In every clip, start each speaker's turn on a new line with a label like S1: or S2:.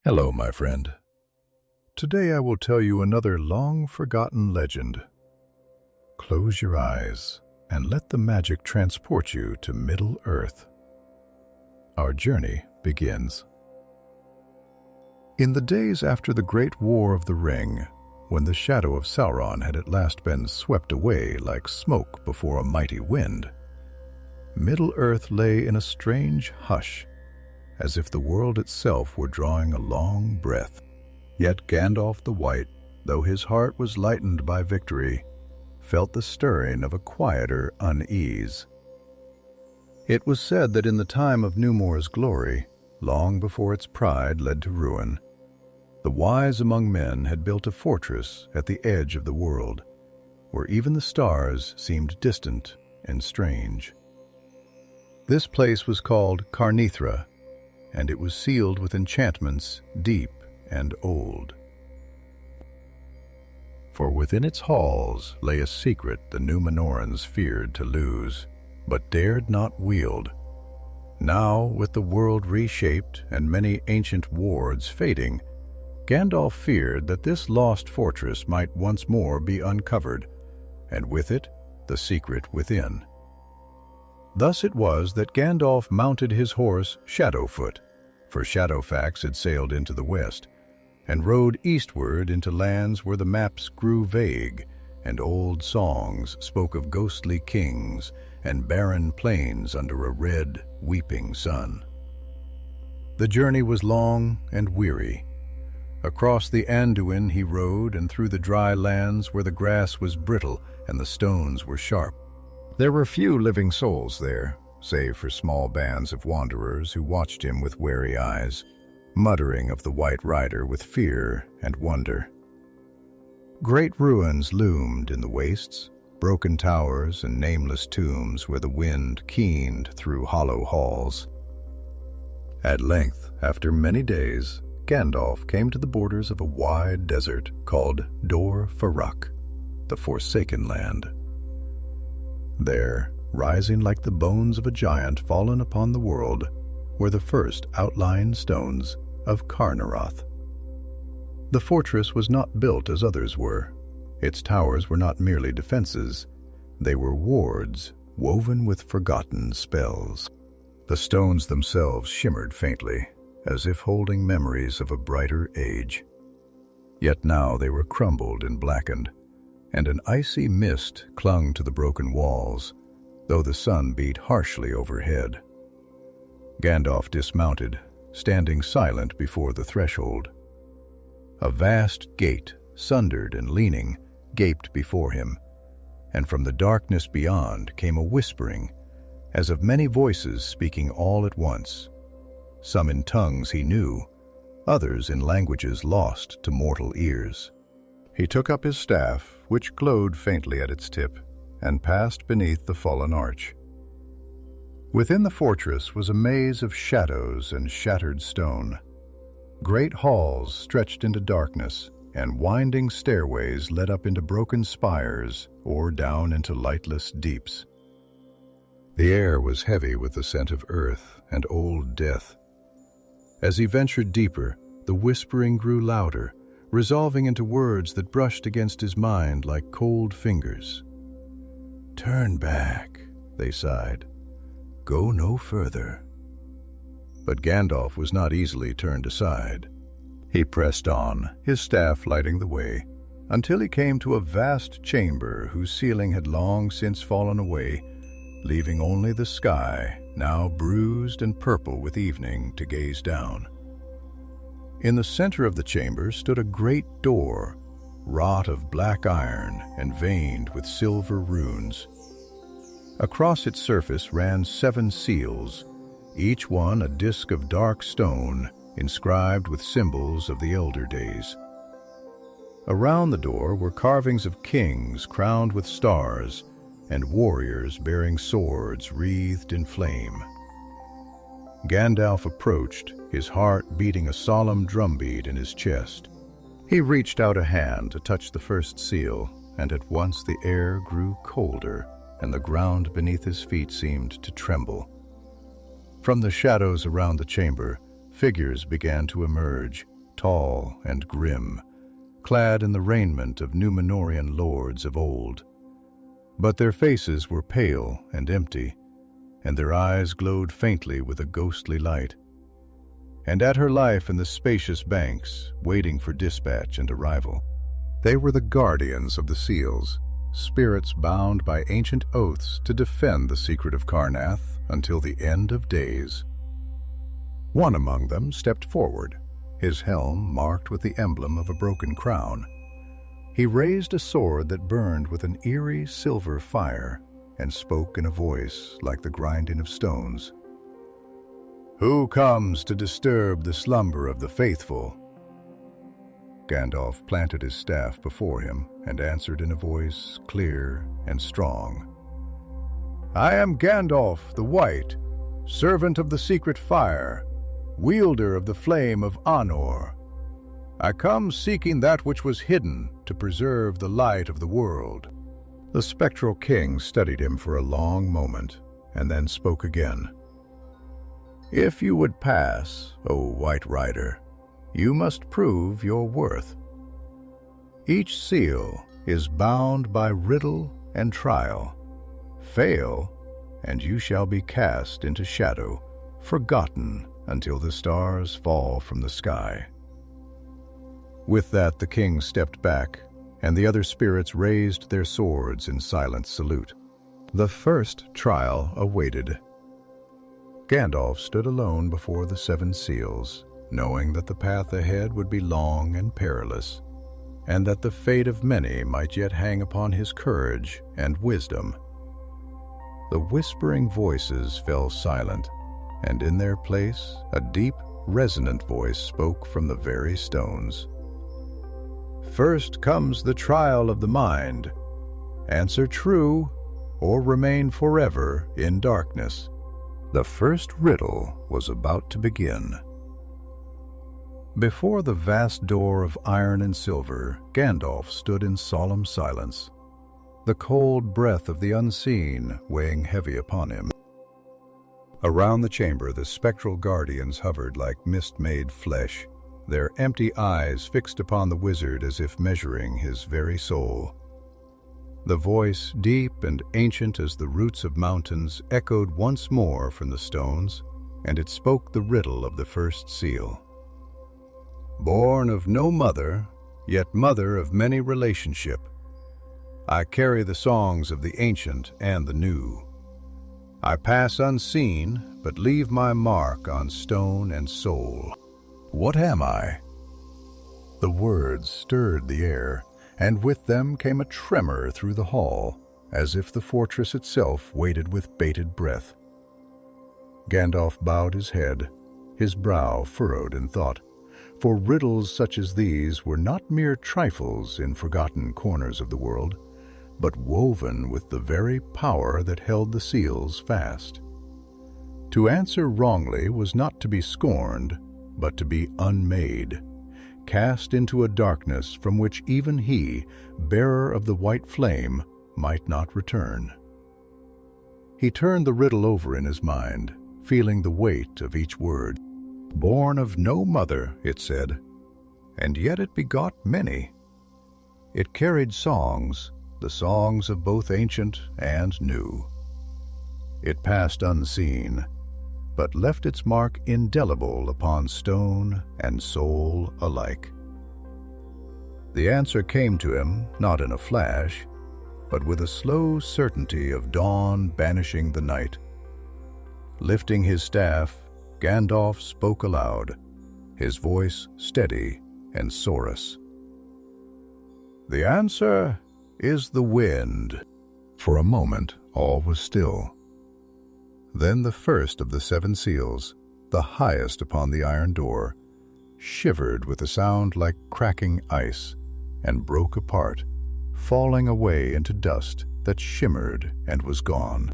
S1: Hello, my friend. Today I will tell you another long-forgotten legend. Close your eyes and let the magic transport you to Middle-earth. Our journey begins. In the days after the Great War of the Ring, when the shadow of Sauron had at last been swept away like smoke before a mighty wind, Middle-earth lay in a strange hush, as if the world itself were drawing a long breath. Yet Gandalf the White, though his heart was lightened by victory, felt the stirring of a quieter unease. It was said that in the time of Númenor's glory, long before its pride led to ruin, the wise among men had built a fortress at the edge of the world, where even the stars seemed distant and strange. This place was called Carneathra, and it was sealed with enchantments deep and old. For within its halls lay a secret the Númenóreans feared to lose, but dared not wield. Now, with the world reshaped and many ancient wards fading, Gandalf feared that this lost fortress might once more be uncovered, and with it, the secret within. Thus it was that Gandalf mounted his horse Shadowfoot, for Shadowfax had sailed into the west, and rode eastward into lands where the maps grew vague, and old songs spoke of ghostly kings and barren plains under a red, weeping sun. The journey was long and weary. Across the Anduin he rode, and through the dry lands where the grass was brittle and the stones were sharp. There were few living souls there, save for small bands of wanderers who watched him with wary eyes, muttering of the White Rider with fear and wonder. Great ruins loomed in the wastes, broken towers and nameless tombs where the wind keened through hollow halls. At length, after many days, Gandalf came to the borders of a wide desert called Dor Farak, the Forsaken Land. There, rising like the bones of a giant fallen upon the world, were the first outlying stones of Carneathra. The fortress was not built as others were. Its towers were not merely defenses, they were wards woven with forgotten spells. The stones themselves shimmered faintly, as if holding memories of a brighter age. Yet now they were crumbled and blackened, and an icy mist clung to the broken walls, though the sun beat harshly overhead. Gandalf dismounted, standing silent before the threshold. A vast gate, sundered and leaning, gaped before him, and from the darkness beyond came a whispering, as of many voices speaking all at once, some in tongues he knew, others in languages lost to mortal ears. He took up his staff, which glowed faintly at its tip, and passed beneath the fallen arch. Within the fortress was a maze of shadows and shattered stone. Great halls stretched into darkness, and winding stairways led up into broken spires or down into lightless deeps. The air was heavy with the scent of earth and old death. As he ventured deeper, the whispering grew louder, resolving into words that brushed against his mind like cold fingers. "Turn back," they sighed. "Go no further." But Gandalf was not easily turned aside. He pressed on, his staff lighting the way, until he came to a vast chamber whose ceiling had long since fallen away, leaving only the sky, now bruised and purple with evening, to gaze down. In the center of the chamber stood a great door, wrought of black iron and veined with silver runes. Across its surface ran 7 seals, each one a disk of dark stone inscribed with symbols of the elder days. Around the door were carvings of kings crowned with stars and warriors bearing swords wreathed in flame. Gandalf approached, his heart beating a solemn drumbeat in his chest. He reached out a hand to touch the first seal, and at once the air grew colder, and the ground beneath his feet seemed to tremble. From the shadows around the chamber, figures began to emerge, tall and grim, clad in the raiment of Númenórean lords of old. But their faces were pale and empty, and their eyes glowed faintly with a ghostly light. And at her life in the spacious banks, waiting for dispatch and arrival. They were the guardians of the seals, spirits bound by ancient oaths to defend the secret of Carneathra until the end of days. One among them stepped forward, his helm marked with the emblem of a broken crown. He raised a sword that burned with an eerie silver fire and spoke in a voice like the grinding of stones. "Who comes to disturb the slumber of the faithful?" Gandalf planted his staff before him and answered in a voice clear and strong. "I am Gandalf the White, servant of the secret fire, wielder of the flame of Anor. I come seeking that which was hidden to preserve the light of the world." The spectral king studied him for a long moment and then spoke again. "If you would pass, O White Rider, you must prove your worth. Each seal is bound by riddle and trial. Fail, and you shall be cast into shadow, forgotten until the stars fall from the sky." With that, the king stepped back, and the other spirits raised their swords in silent salute. The first trial awaited. Gandalf stood alone before the 7 seals, knowing that the path ahead would be long and perilous, and that the fate of many might yet hang upon his courage and wisdom. The whispering voices fell silent, and in their place a deep, resonant voice spoke from the very stones. "First comes the trial of the mind. Answer true, or remain forever in darkness." The first riddle was about to begin. Before the vast door of iron and silver, Gandalf stood in solemn silence, the cold breath of the unseen weighing heavy upon him. Around the chamber, the spectral guardians hovered like mist-made flesh, their empty eyes fixed upon the wizard as if measuring his very soul. The voice, deep and ancient as the roots of mountains, echoed once more from the stones, and it spoke the riddle of the first seal. "Born of no mother, yet mother of many relationship, I carry the songs of the ancient and the new. I pass unseen, but leave my mark on stone and soul. What am I?" The words stirred the air, and with them came a tremor through the hall, as if the fortress itself waited with bated breath. Gandalf bowed his head, his brow furrowed in thought, for riddles such as these were not mere trifles in forgotten corners of the world, but woven with the very power that held the seals fast. To answer wrongly was not to be scorned, but to be unmade, cast into a darkness from which even he, bearer of the white flame, might not return. He turned the riddle over in his mind, feeling the weight of each word. Born of no mother, it said, and yet it begot many. It carried songs, the songs of both ancient and new. It passed unseen, but left its mark indelible upon stone and soul alike. The answer came to him not in a flash, but with a slow certainty of dawn banishing the night. Lifting his staff, Gandalf spoke aloud, his voice steady and sonorous. "The answer is the wind." For a moment, all was still. Then the first of the 7 seals, the highest upon the iron door, shivered with a sound like cracking ice and broke apart, falling away into dust that shimmered and was gone.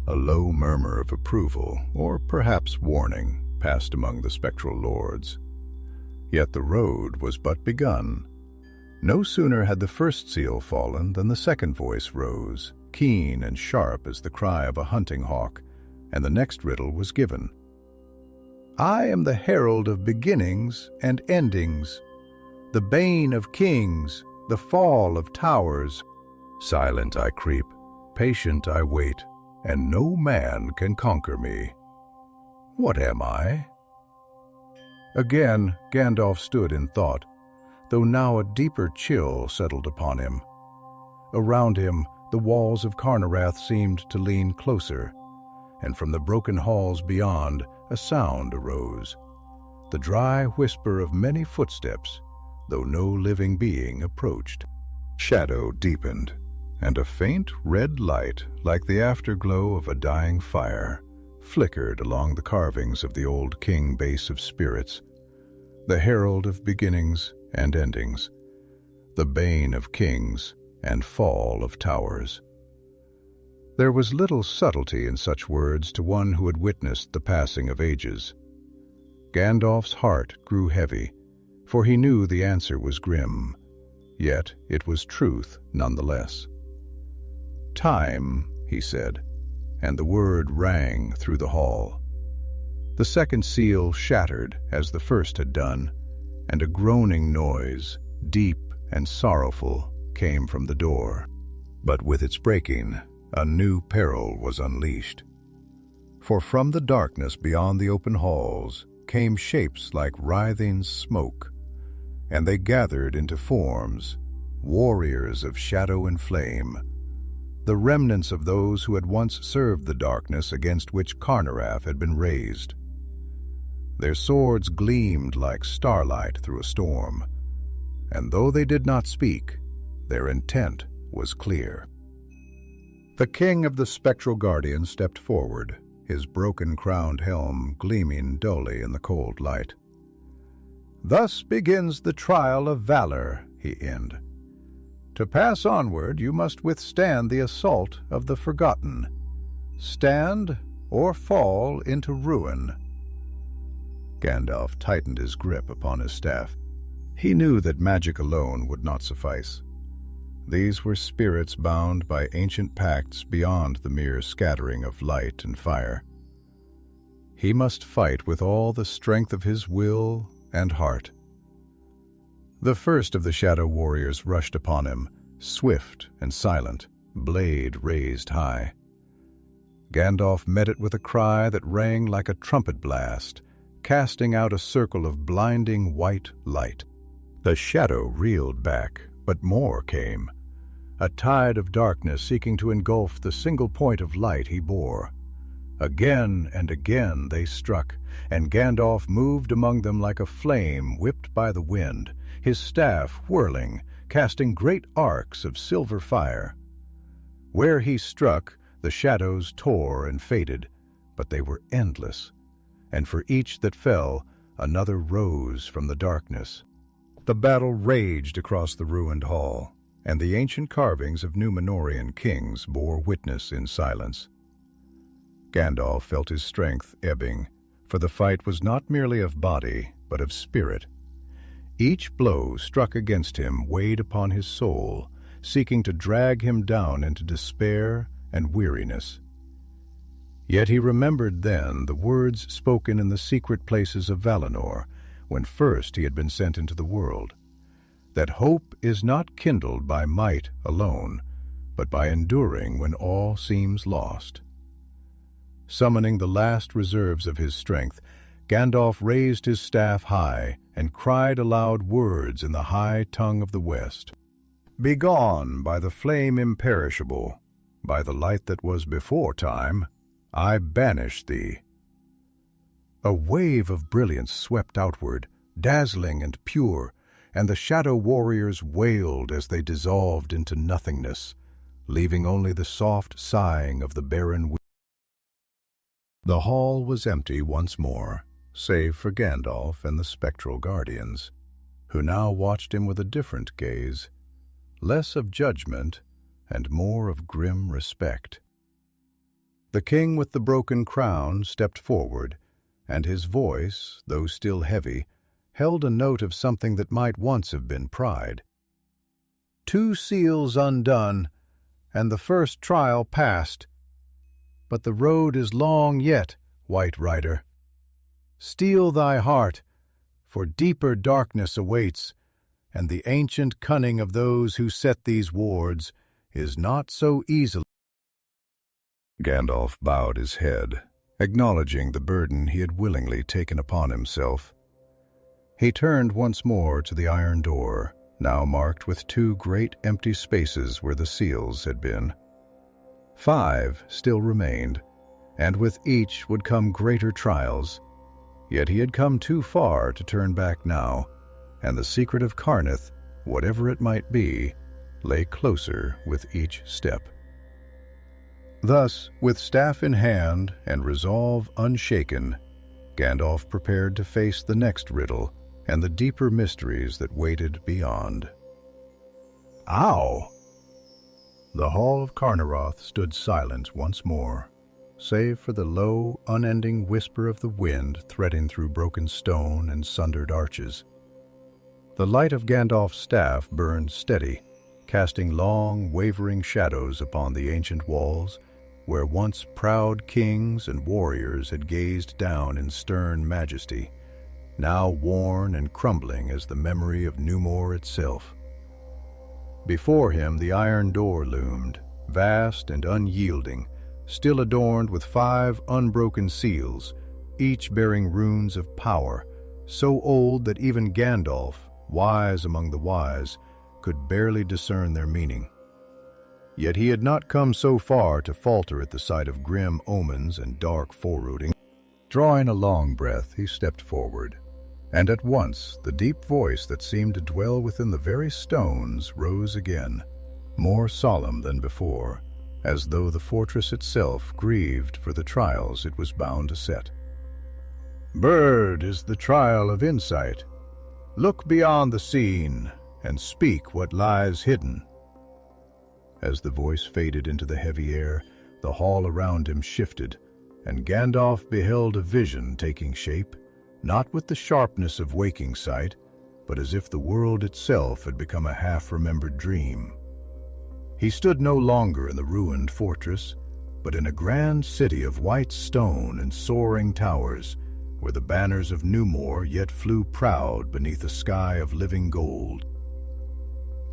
S1: A low murmur of approval, or perhaps warning, passed among the spectral lords. Yet the road was but begun. No sooner had the first seal fallen than the second voice rose, keen and sharp as the cry of a hunting hawk, and the next riddle was given. I am the herald of beginnings and endings, the bane of kings, the fall of towers. Silent I creep, patient I wait, and no man can conquer me. What am I? Again Gandalf stood in thought, though now a deeper chill settled upon him. Around him, the walls of Carneathra seemed to lean closer, and from the broken halls beyond, a sound arose, the dry whisper of many footsteps, though no living being approached. Shadow deepened, and a faint red light, like the afterglow of a dying fire, flickered along the carvings of the old king base of spirits, the herald of beginnings and endings, the bane of kings and fall of towers. There was little subtlety in such words to one who had witnessed the passing of ages. Gandalf's heart grew heavy, for he knew the answer was grim, yet it was truth nonetheless. Time, he said, and the word rang through the hall. The second seal shattered as the first had done, and a groaning noise, deep and sorrowful, came from the door. But with its breaking, a new peril was unleashed. For from the darkness beyond the open halls came shapes like writhing smoke, and they gathered into forms, warriors of shadow and flame, the remnants of those who had once served the darkness against which Carneathra had been raised. Their swords gleamed like starlight through a storm, and though they did not speak, their intent was clear. The king of the spectral guardians stepped forward, his broken-crowned helm gleaming dully in the cold light. "Thus begins the trial of valor," he ended. "To pass onward, you must withstand the assault of the forgotten. Stand or fall into ruin." Gandalf tightened his grip upon his staff. He knew that magic alone would not suffice. These were spirits bound by ancient pacts beyond the mere scattering of light and fire. He must fight with all the strength of his will and heart. The first of the shadow warriors rushed upon him, swift and silent, blade raised high. Gandalf met it with a cry that rang like a trumpet blast, casting out a circle of blinding white light. The shadow reeled back, but more came, a tide of darkness seeking to engulf the single point of light he bore. Again and again they struck, and Gandalf moved among them like a flame whipped by the wind, his staff whirling, casting great arcs of silver fire. Where he struck, the shadows tore and faded, but they were endless, and for each that fell, another rose from the darkness. The battle raged across the ruined hall, and the ancient carvings of Númenórean kings bore witness in silence. Gandalf felt his strength ebbing, for the fight was not merely of body, but of spirit. Each blow struck against him weighed upon his soul, seeking to drag him down into despair and weariness. Yet he remembered then the words spoken in the secret places of Valinor, when first he had been sent into the world, that hope is not kindled by might alone, but by enduring when all seems lost. Summoning the last reserves of his strength, Gandalf raised his staff high and cried aloud words in the high tongue of the West. "Begone by the flame imperishable, by the light that was before time, I banish thee." A wave of brilliance swept outward, dazzling and pure, and the shadow warriors wailed as they dissolved into nothingness, leaving only the soft sighing of the barren wind. The hall was empty once more, save for Gandalf and the spectral guardians, who now watched him with a different gaze, less of judgment and more of grim respect. The king with the broken crown stepped forward, and his voice, though still heavy, held a note of something that might once have been pride. "2 seals undone, and the first trial past. But the road is long yet, White Rider." Steel thy heart, for deeper darkness awaits, and the ancient cunning of those who set these wards is not so easily. Gandalf bowed his head, acknowledging the burden he had willingly taken upon himself. He turned once more to the iron door, now marked with 2 great empty spaces where the seals had been. 5 still remained, and with each would come greater trials. Yet he had come too far to turn back now, and the secret of Carneathra, whatever it might be, lay closer with each step. Thus, with staff in hand and resolve unshaken, Gandalf prepared to face the next riddle and the deeper mysteries that waited beyond. Ow! The hall of Carneathra stood silent once more, save for the low, unending whisper of the wind threading through broken stone and sundered arches. The light of Gandalf's staff burned steady, casting long, wavering shadows upon the ancient walls, where once proud kings and warriors had gazed down in stern majesty, now worn and crumbling as the memory of Númenórean itself. Before him the iron door loomed, vast and unyielding, still adorned with 5 unbroken seals, each bearing runes of power, so old that even Gandalf, wise among the wise, could barely discern their meaning. Yet he had not come so far to falter at the sight of grim omens and dark foreboding. Drawing a long breath, he stepped forward, and at once the deep voice that seemed to dwell within the very stones rose again, more solemn than before, as though the fortress itself grieved for the trials it was bound to set. "Bird is the trial of insight. Look beyond the scene and speak what lies hidden." As the voice faded into the heavy air, the hall around him shifted, and Gandalf beheld a vision taking shape, not with the sharpness of waking sight, but as if the world itself had become a half-remembered dream. He stood no longer in the ruined fortress, but in a grand city of white stone and soaring towers, where the banners of Númenórean yet flew proud beneath a sky of living gold.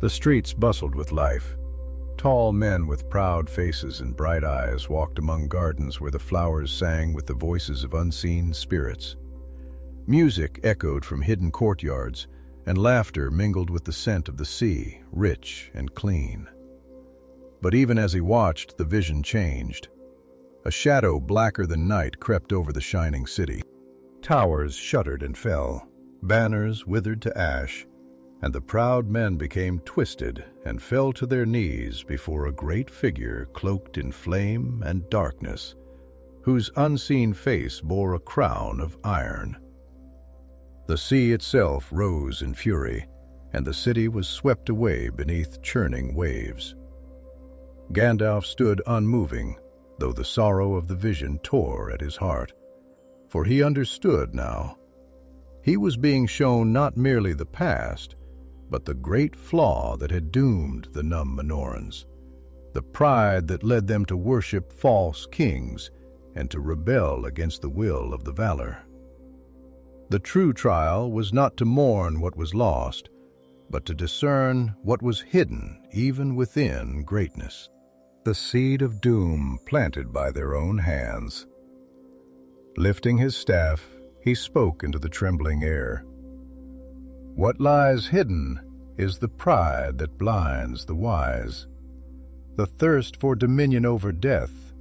S1: The streets bustled with life. Tall men with proud faces and bright eyes walked among gardens where the flowers sang with the voices of unseen spirits. Music echoed from hidden courtyards, and laughter mingled with the scent of the sea, rich and clean. But even as he watched, the vision changed. A shadow blacker than night crept over the shining city. Towers shuddered and fell, banners withered to ash, and the proud men became twisted and fell to their knees before a great figure cloaked in flame and darkness, whose unseen face bore a crown of iron. The sea itself rose in fury, and the city was swept away beneath churning waves. Gandalf stood unmoving, though the sorrow of the vision tore at his heart, for he understood now. He was being shown not merely the past, but the great flaw that had doomed the Númenóreans, the pride that led them to worship false kings and to rebel against the will of the valor. The true trial was not to mourn what was lost, but to discern what was hidden even within greatness, the seed of doom planted by their own hands. Lifting his staff, he spoke into the trembling air. "What lies hidden is the pride that blinds the wise, the thirst for dominion over death,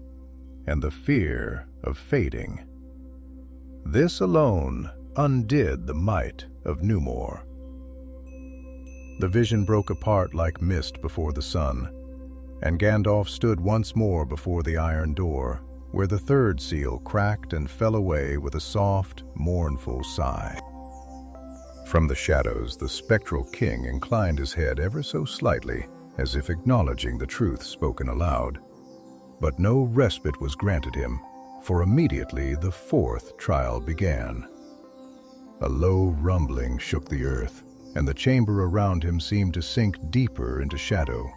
S1: and the fear of fading. This alone undid the might of Númenórean." The vision broke apart like mist before the sun, and Gandalf stood once more before the iron door, where the 3rd seal cracked and fell away with a soft, mournful sigh. From the shadows, the spectral king inclined his head ever so slightly, as if acknowledging the truth spoken aloud. But no respite was granted him, for immediately the 4th trial began. A low rumbling shook the earth, and the chamber around him seemed to sink deeper into shadow.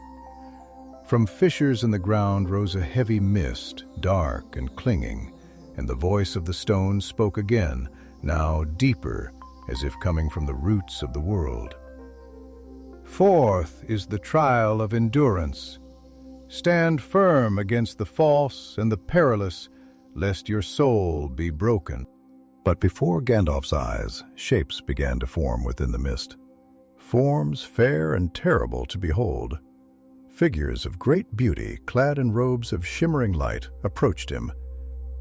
S1: From fissures in the ground rose a heavy mist, dark and clinging, and the voice of the stone spoke again, now deeper, as if coming from the roots of the world. Fourth is the trial of endurance. Stand firm against the false and the perilous, lest your soul be broken. But before Gandalf's eyes, shapes began to form within the mist. Forms fair and terrible to behold. Figures of great beauty, clad in robes of shimmering light, approached him,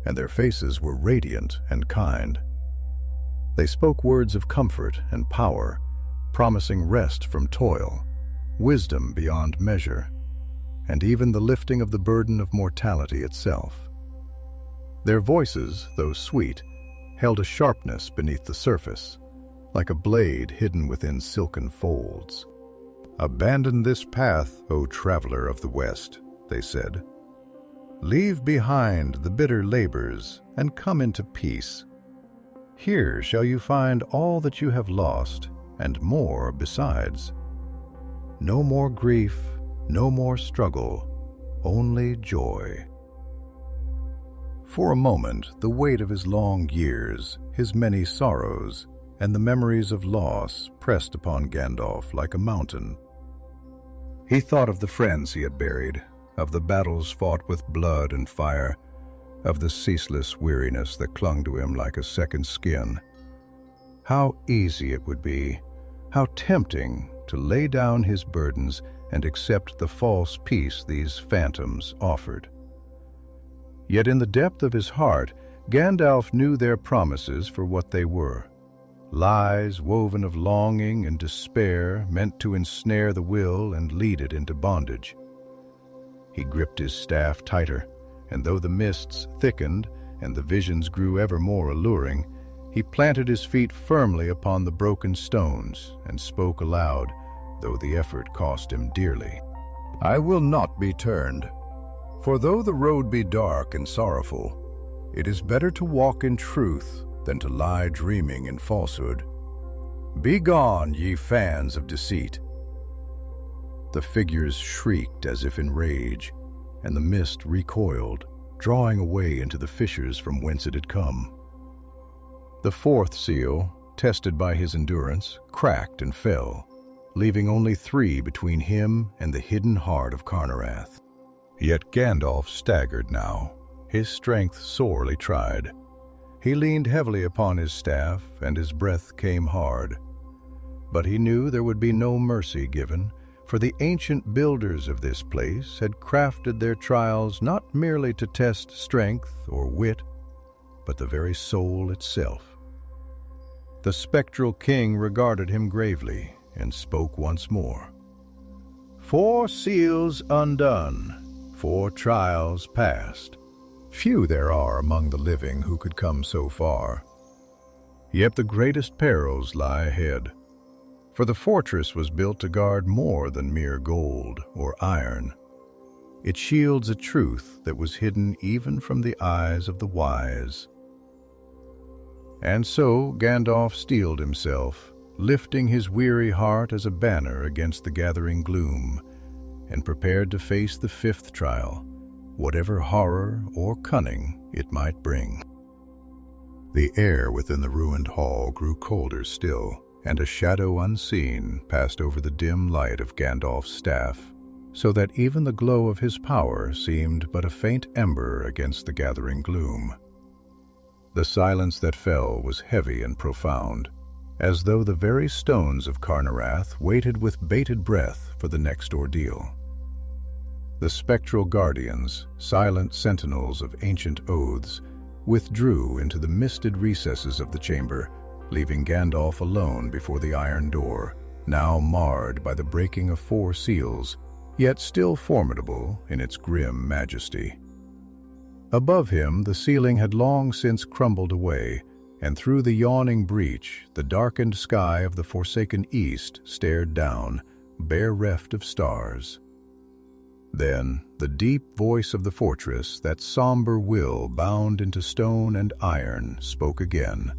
S1: and their faces were radiant and kind. They spoke words of comfort and power, promising rest from toil, wisdom beyond measure, and even the lifting of the burden of mortality itself. Their voices, though sweet, held a sharpness beneath the surface, like a blade hidden within silken folds. "Abandon this path, O traveler of the West," they said. "Leave behind the bitter labors and come into peace. Here shall you find all that you have lost, and more besides. No more grief, no more struggle, only joy." For a moment, the weight of his long years, his many sorrows, and the memories of loss pressed upon Gandalf like a mountain. He thought of the friends he had buried, of the battles fought with blood and fire, of the ceaseless weariness that clung to him like a second skin. How easy it would be, how tempting to lay down his burdens and accept the false peace these phantoms offered. Yet in the depth of his heart, Gandalf knew their promises for what they were. Lies woven of longing and despair, meant to ensnare the will and lead it into bondage. He gripped his staff tighter, and though the mists thickened and the visions grew ever more alluring, he planted his feet firmly upon the broken stones and spoke aloud, though the effort cost him dearly. "I will not be turned. For though the road be dark and sorrowful, it is better to walk in truth than to lie dreaming in falsehood. Begone, ye fans of deceit." The figures shrieked as if in rage, and the mist recoiled, drawing away into the fissures from whence it had come. The fourth seal, tested by his endurance, cracked and fell, leaving only 3 between him and the hidden heart of Carneathra. Yet Gandalf staggered now, his strength sorely tried. He leaned heavily upon his staff, and his breath came hard. But he knew there would be no mercy given, for the ancient builders of this place had crafted their trials not merely to test strength or wit, but the very soul itself. The spectral king regarded him gravely and spoke once more. "4 seals undone, 4 trials past. Few there are among the living who could come so far. Yet the greatest perils lie ahead, for the fortress was built to guard more than mere gold or iron. It shields a truth that was hidden even from the eyes of the wise." And so Gandalf steeled himself, lifting his weary heart as a banner against the gathering gloom, and prepared to face the 5th trial, whatever horror or cunning it might bring. The air within the ruined hall grew colder still, and a shadow unseen passed over the dim light of Gandalf's staff, so that even the glow of his power seemed but a faint ember against the gathering gloom. The silence that fell was heavy and profound, as though the very stones of Carneathra waited with bated breath for the next ordeal. The spectral guardians, silent sentinels of ancient oaths, withdrew into the misted recesses of the chamber, leaving Gandalf alone before the iron door, now marred by the breaking of 4 seals, yet still formidable in its grim majesty. Above him, the ceiling had long since crumbled away, and through the yawning breach, the darkened sky of the forsaken east stared down, bare-reft of stars. Then the deep voice of the fortress, that somber will bound into stone and iron, spoke again,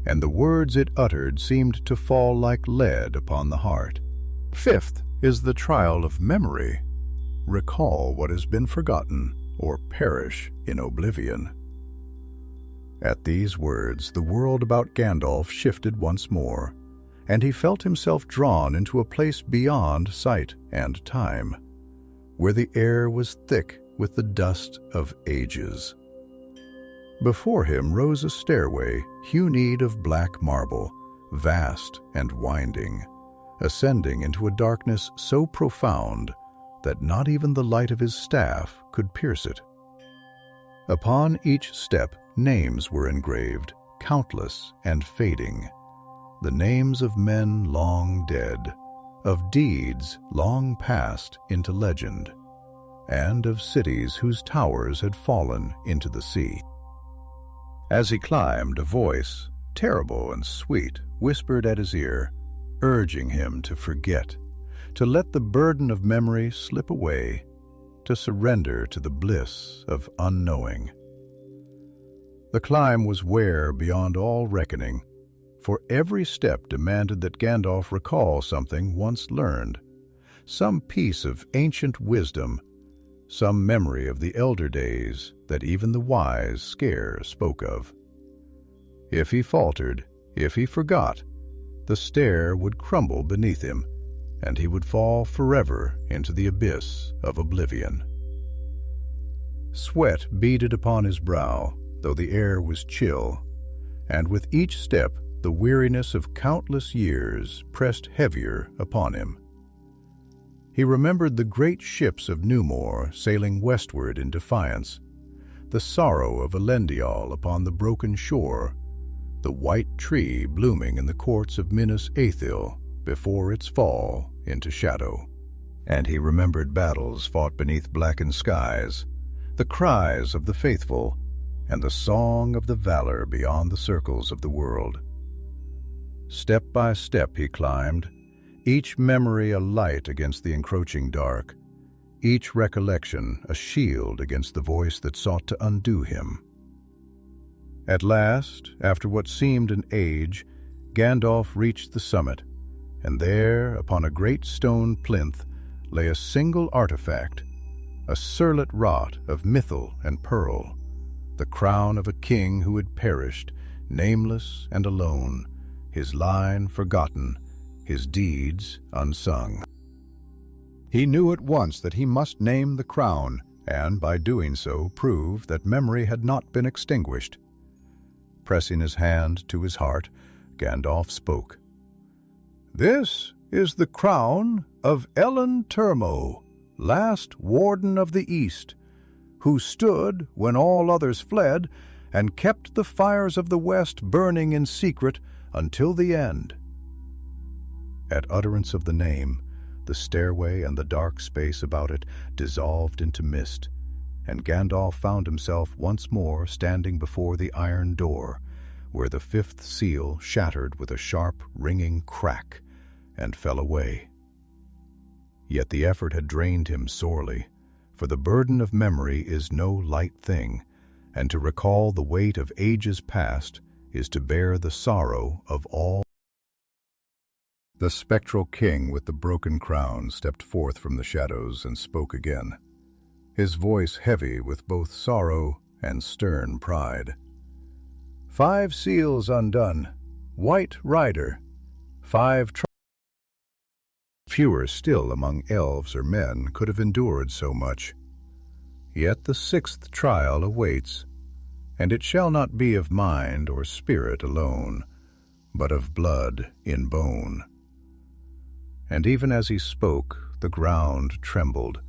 S1: and the words it uttered seemed to fall like lead upon the heart. "5th is the trial of memory. Recall what has been forgotten, or perish in oblivion." At these words, the world about Gandalf shifted once more, and he felt himself drawn into a place beyond sight and time, where the air was thick with the dust of ages. Before him rose a stairway hewn of black marble, vast and winding, ascending into a darkness so profound that not even the light of his staff could pierce it. Upon each step names were engraved, countless and fading, the names of men long dead, of deeds long passed into legend, and of cities whose towers had fallen into the sea. As he climbed, a voice, terrible and sweet, whispered at his ear, urging him to forget, to let the burden of memory slip away, to surrender to the bliss of unknowing. The climb was wear beyond all reckoning, for every step demanded that Gandalf recall something once learned, some piece of ancient wisdom, some memory of the elder days that even the wise scarce spoke of. If he faltered, if he forgot, the stair would crumble beneath him, and he would fall forever into the abyss of oblivion. Sweat beaded upon his brow, though the air was chill, and with each step the weariness of countless years pressed heavier upon him. He remembered the great ships of Númenórean sailing westward in defiance, the sorrow of Elendil upon the broken shore, the white tree blooming in the courts of Minas Ithil before its fall into shadow. And he remembered battles fought beneath blackened skies, the cries of the faithful, and the song of the valor beyond the circles of the world. Step by step he climbed, each memory a light against the encroaching dark, each recollection a shield against the voice that sought to undo him. At last, after what seemed an age, Gandalf reached the summit, and there, upon a great stone plinth, lay a single artifact, a circlet wrought of mithil and pearl, the crown of a king who had perished, nameless and alone, his line forgotten, his deeds unsung. He knew at once that he must name the crown, and by doing so prove that memory had not been extinguished. Pressing his hand to his heart, Gandalf spoke. "This is the crown of Ellen Termo, last Warden of the East, who stood when all others fled and kept the fires of the West burning in secret until the end." At utterance of the name, the stairway and the dark space about it dissolved into mist, and Gandalf found himself once more standing before the iron door, where the fifth seal shattered with a sharp, ringing crack and fell away. Yet the effort had drained him sorely, for the burden of memory is no light thing, and to recall the weight of ages past is to bear the sorrow of all. The spectral king with the broken crown stepped forth from the shadows and spoke again, his voice heavy with both sorrow and stern pride. 5 seals undone, White Rider, 5 Fewer still among elves or men could have endured so much. Yet the 6th trial awaits, and it shall not be of mind or spirit alone, but of blood in bone. And even as he spoke, the ground trembled,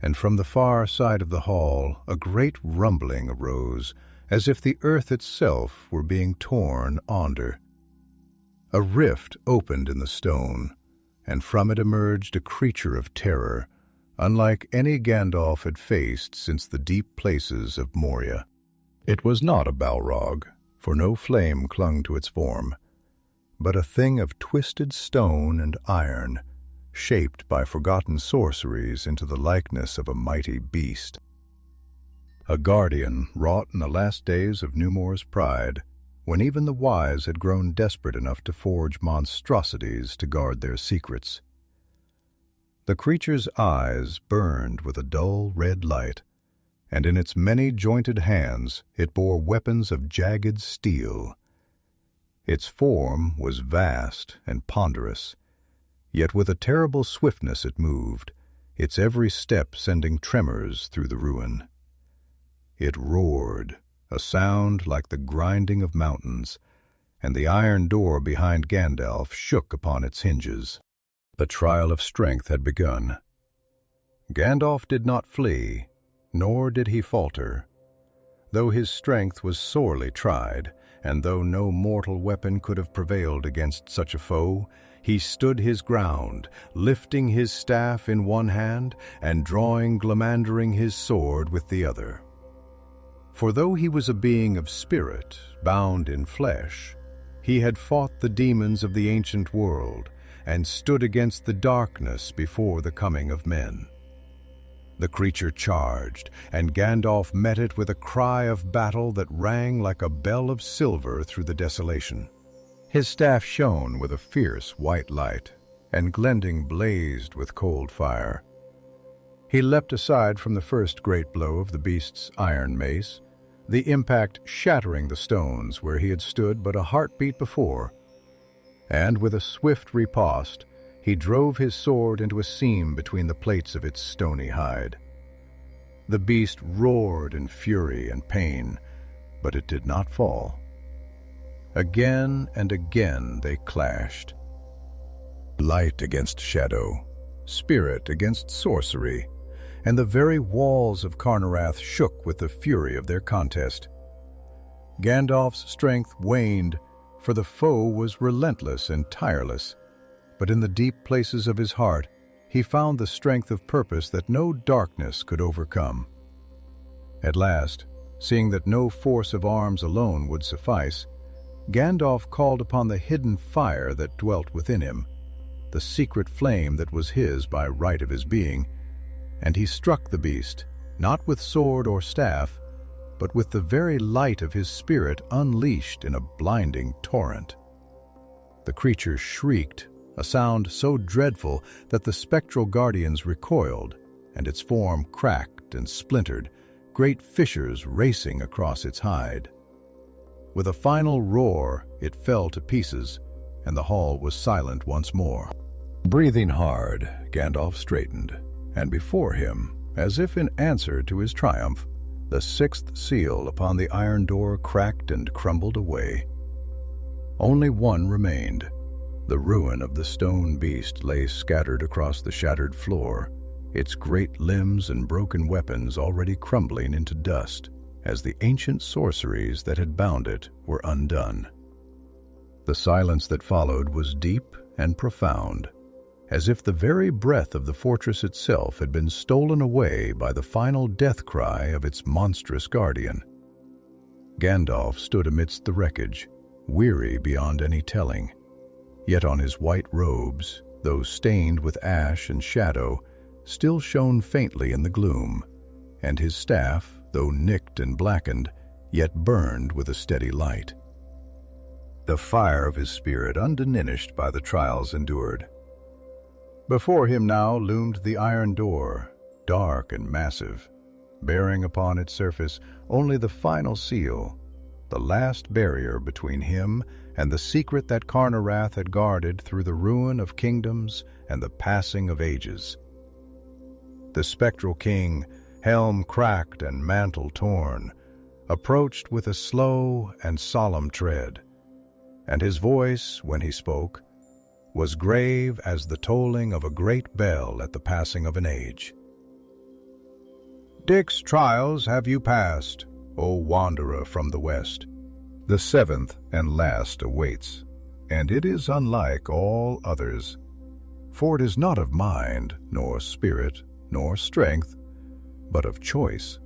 S1: and from the far side of the hall a great rumbling arose, as if the earth itself were being torn asunder. A rift opened in the stone, and from it emerged a creature of terror, unlike any Gandalf had faced since the deep places of Moria. It was not a Balrog, for no flame clung to its form, but a thing of twisted stone and iron, shaped by forgotten sorceries into the likeness of a mighty beast. A guardian wrought in the last days of Númenor's pride, when even the wise had grown desperate enough to forge monstrosities to guard their secrets. The creature's eyes burned with a dull red light, and in its many jointed hands it bore weapons of jagged steel. Its form was vast and ponderous, yet with a terrible swiftness it moved, its every step sending tremors through the ruin. It roared, a sound like the grinding of mountains, and the iron door behind Gandalf shook upon its hinges. The trial of strength had begun. Gandalf did not flee, nor did he falter. Though his strength was sorely tried, and though no mortal weapon could have prevailed against such a foe, he stood his ground, lifting his staff in one hand and drawing Glamandering his sword with the other. For though he was a being of spirit, bound in flesh, he had fought the demons of the ancient world and stood against the darkness before the coming of men. The creature charged, and Gandalf met it with a cry of battle that rang like a bell of silver through the desolation. His staff shone with a fierce white light, and Glending blazed with cold fire. He leapt aside from the first great blow of the beast's iron mace, the impact shattering the stones where he had stood but a heartbeat before, and with a swift riposte, he drove his sword into a seam between the plates of its stony hide. The beast roared in fury and pain, but it did not fall. Again and again they clashed. Light against shadow, spirit against sorcery, and the very walls of Carneathra shook with the fury of their contest. Gandalf's strength waned, for the foe was relentless and tireless, but in the deep places of his heart he found the strength of purpose that no darkness could overcome. At last, seeing that no force of arms alone would suffice, Gandalf called upon the hidden fire that dwelt within him, the secret flame that was his by right of his being, and he struck the beast, not with sword or staff, but with the very light of his spirit unleashed in a blinding torrent. The creature shrieked, a sound so dreadful that the spectral guardians recoiled, and its form cracked and splintered, great fissures racing across its hide. With a final roar, it fell to pieces, and the hall was silent once more. Breathing hard, Gandalf straightened, and before him, as if in answer to his triumph, the sixth seal upon the iron door cracked and crumbled away. Only one remained. The ruin of the stone beast lay scattered across the shattered floor, its great limbs and broken weapons already crumbling into dust, as the ancient sorceries that had bound it were undone. The silence that followed was deep and profound, as if the very breath of the fortress itself had been stolen away by the final death cry of its monstrous guardian. Gandalf stood amidst the wreckage, weary beyond any telling, yet on his white robes, though stained with ash and shadow, still shone faintly in the gloom, and his staff, though nicked and blackened, yet burned with a steady light. The fire of his spirit undiminished by the trials endured. Before him now loomed the iron door, dark and massive, bearing upon its surface only the final seal, the last barrier between him and the secret that Carneathra had guarded through the ruin of kingdoms and the passing of ages. The spectral king, helm cracked and mantle torn, approached with a slow and solemn tread, and his voice, when he spoke, was grave as the tolling of a great bell at the passing of an age. "Dick's trials have you passed, O wanderer from the west. The seventh and last awaits, and it is unlike all others, for it is not of mind, nor spirit, nor strength, but of choice.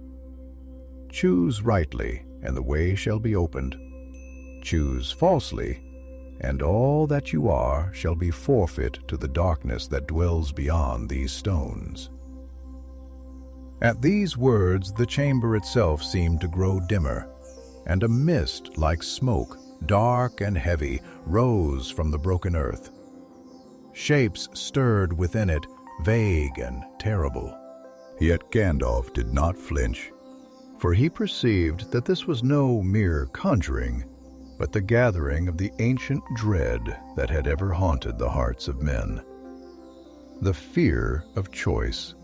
S1: Choose rightly, and the way shall be opened. Choose falsely, and all that you are shall be forfeit to the darkness that dwells beyond these stones." At these words the chamber itself seemed to grow dimmer, and a mist like smoke, dark and heavy, rose from the broken earth. Shapes stirred within it, vague and terrible. Yet Gandalf did not flinch. For he perceived that this was no mere conjuring, but the gathering of the ancient dread that had ever haunted the hearts of men. The fear of choice,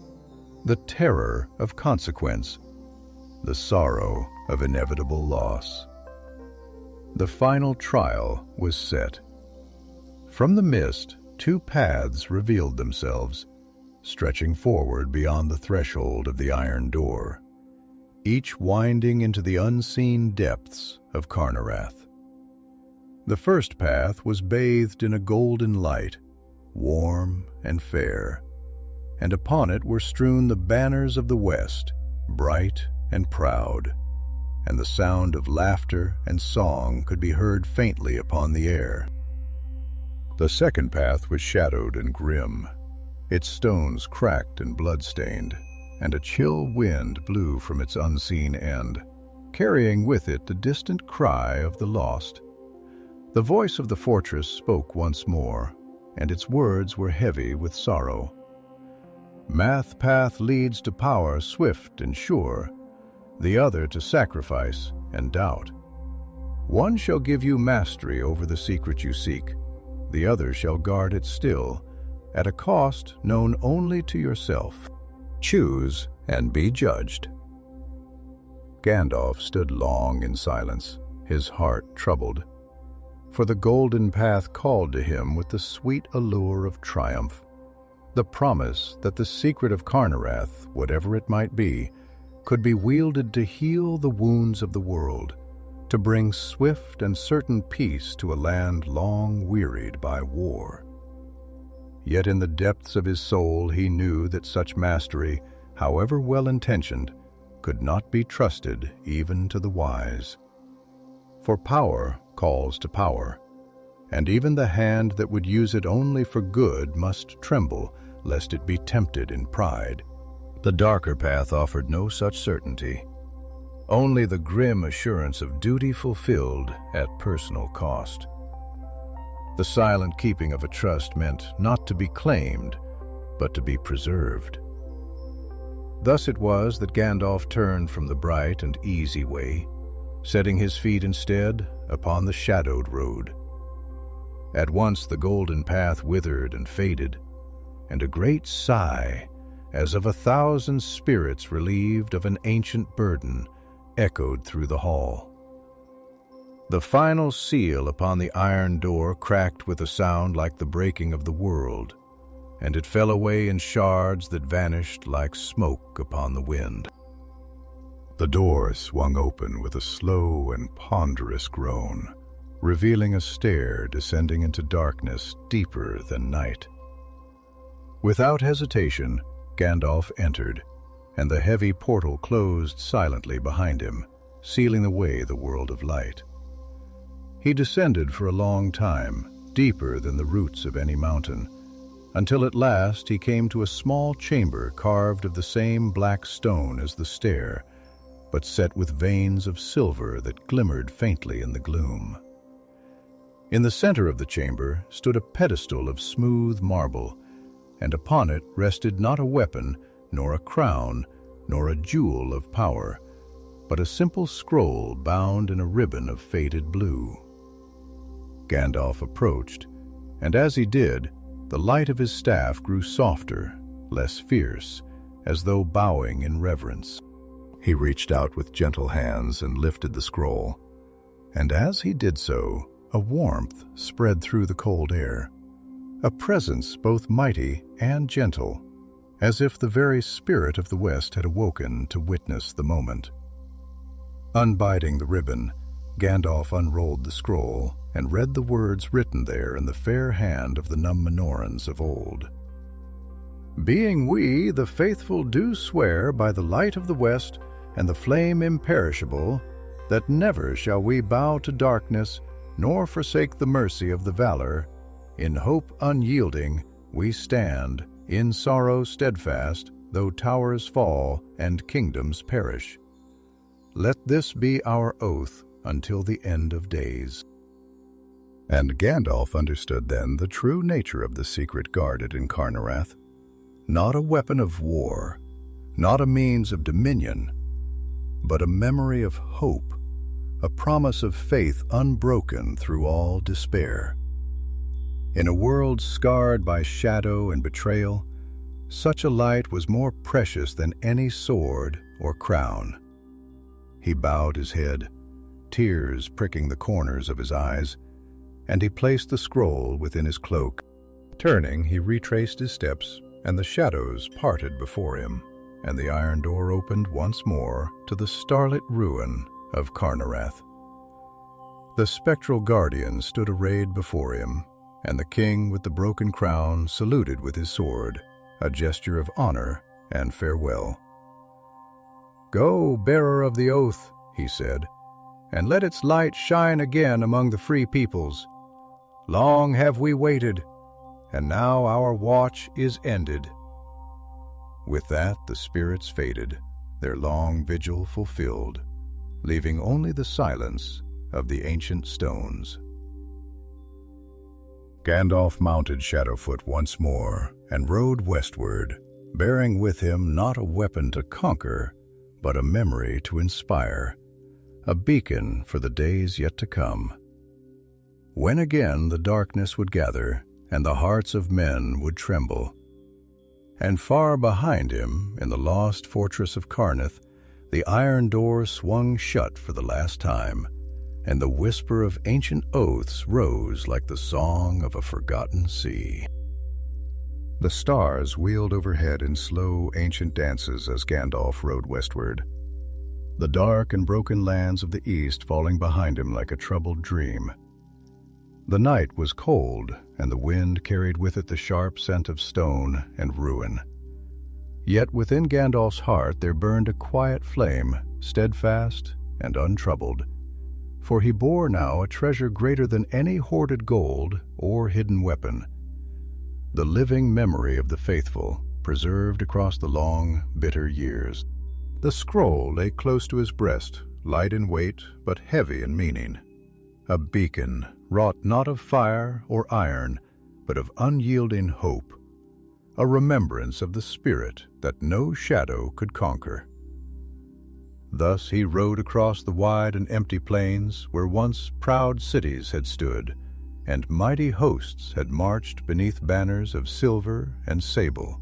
S1: the terror of consequence, the sorrow of inevitable loss. The final trial was set. From the mist, two paths revealed themselves, stretching forward beyond the threshold of the iron door, each winding into the unseen depths of Carneathra. The first path was bathed in a golden light, warm and fair, and upon it were strewn the banners of the West, bright and proud, and the sound of laughter and song could be heard faintly upon the air. The second path was shadowed and grim, its stones cracked and blood-stained, and a chill wind blew from its unseen end, carrying with it the distant cry of the lost. The voice of the fortress spoke once more, and its words were heavy with sorrow. Math path leads to power swift and sure, the other to sacrifice and doubt. One shall give you mastery over the secret you seek, the other shall guard it still, at a cost known only to yourself. Choose and be judged. Gandalf stood long in silence, his heart troubled, for the golden path called to him with the sweet allure of triumph, the promise that the secret of Carneathra, whatever it might be, could be wielded to heal the wounds of the world, to bring swift and certain peace to a land long wearied by war. Yet in the depths of his soul he knew that such mastery, however well-intentioned, could not be trusted even to the wise. For power calls to power, and even the hand that would use it only for good must tremble lest it be tempted in pride. The darker path offered no such certainty, only the grim assurance of duty fulfilled at personal cost. The silent keeping of a trust meant not to be claimed, but to be preserved. Thus it was that Gandalf turned from the bright and easy way, setting his feet instead upon the shadowed road. At once the golden path withered and faded, and a great sigh, as of 1,000 spirits relieved of an ancient burden, echoed through the hall. The final seal upon the iron door cracked with a sound like the breaking of the world, and it fell away in shards that vanished like smoke upon the wind. The door swung open with a slow and ponderous groan, revealing a stair descending into darkness deeper than night. Without hesitation, Gandalf entered, and the heavy portal closed silently behind him, sealing away the world of light. He descended for a long time, deeper than the roots of any mountain, until at last he came to a small chamber carved of the same black stone as the stair, but set with veins of silver that glimmered faintly in the gloom. In the center of the chamber stood a pedestal of smooth marble, and upon it rested not a weapon, nor a crown, nor a jewel of power, but a simple scroll bound in a ribbon of faded blue. Gandalf approached, and as he did, the light of his staff grew softer, less fierce, as though bowing in reverence. He reached out with gentle hands and lifted the scroll, and as he did so, a warmth spread through the cold air, a presence both mighty and gentle, as if the very spirit of the West had awoken to witness the moment. Unbinding the ribbon, Gandalf unrolled the scroll and read the words written there in the fair hand of the Númenóreans of old. Being we, the faithful, do swear by the light of the West and the flame imperishable, that never shall we bow to darkness, nor forsake the mercy of the valor. In hope unyielding we stand, in sorrow steadfast, though towers fall and kingdoms perish. Let this be our oath until the end of days. And Gandalf understood then the true nature of the secret guarded in Carneathra. Not a weapon of war, not a means of dominion, but a memory of hope, a promise of faith unbroken through all despair. In a world scarred by shadow and betrayal, such a light was more precious than any sword or crown. He bowed his head, tears pricking the corners of his eyes, and he placed the scroll within his cloak. Turning, he retraced his steps, and the shadows parted before him, and the iron door opened once more to the starlit ruin of Carneathra. The spectral guardian stood arrayed before him, and the king with the broken crown saluted with his sword, a gesture of honor and farewell. "Go, bearer of the oath," he said, "and let its light shine again among the free peoples. Long have we waited, and now our watch is ended." With that the spirits faded, their long vigil fulfilled, leaving only the silence of the ancient stones. Gandalf mounted Shadowfoot once more and rode westward, bearing with him not a weapon to conquer, but a memory to inspire, a beacon for the days yet to come. When again the darkness would gather, and the hearts of men would tremble. And far behind him, in the lost fortress of Carneathra, the iron door swung shut for the last time, and the whisper of ancient oaths rose like the song of a forgotten sea. The stars wheeled overhead in slow, ancient dances as Gandalf rode westward, the dark and broken lands of the east falling behind him like a troubled dream. The night was cold, and the wind carried with it the sharp scent of stone and ruin. Yet within Gandalf's heart there burned a quiet flame, steadfast and untroubled, for he bore now a treasure greater than any hoarded gold or hidden weapon, the living memory of the faithful, preserved across the long, bitter years. The scroll lay close to his breast, light in weight but heavy in meaning, a beacon wrought not of fire or iron, but of unyielding hope, a remembrance of the spirit that no shadow could conquer. Thus he rode across the wide and empty plains where once proud cities had stood, and mighty hosts had marched beneath banners of silver and sable.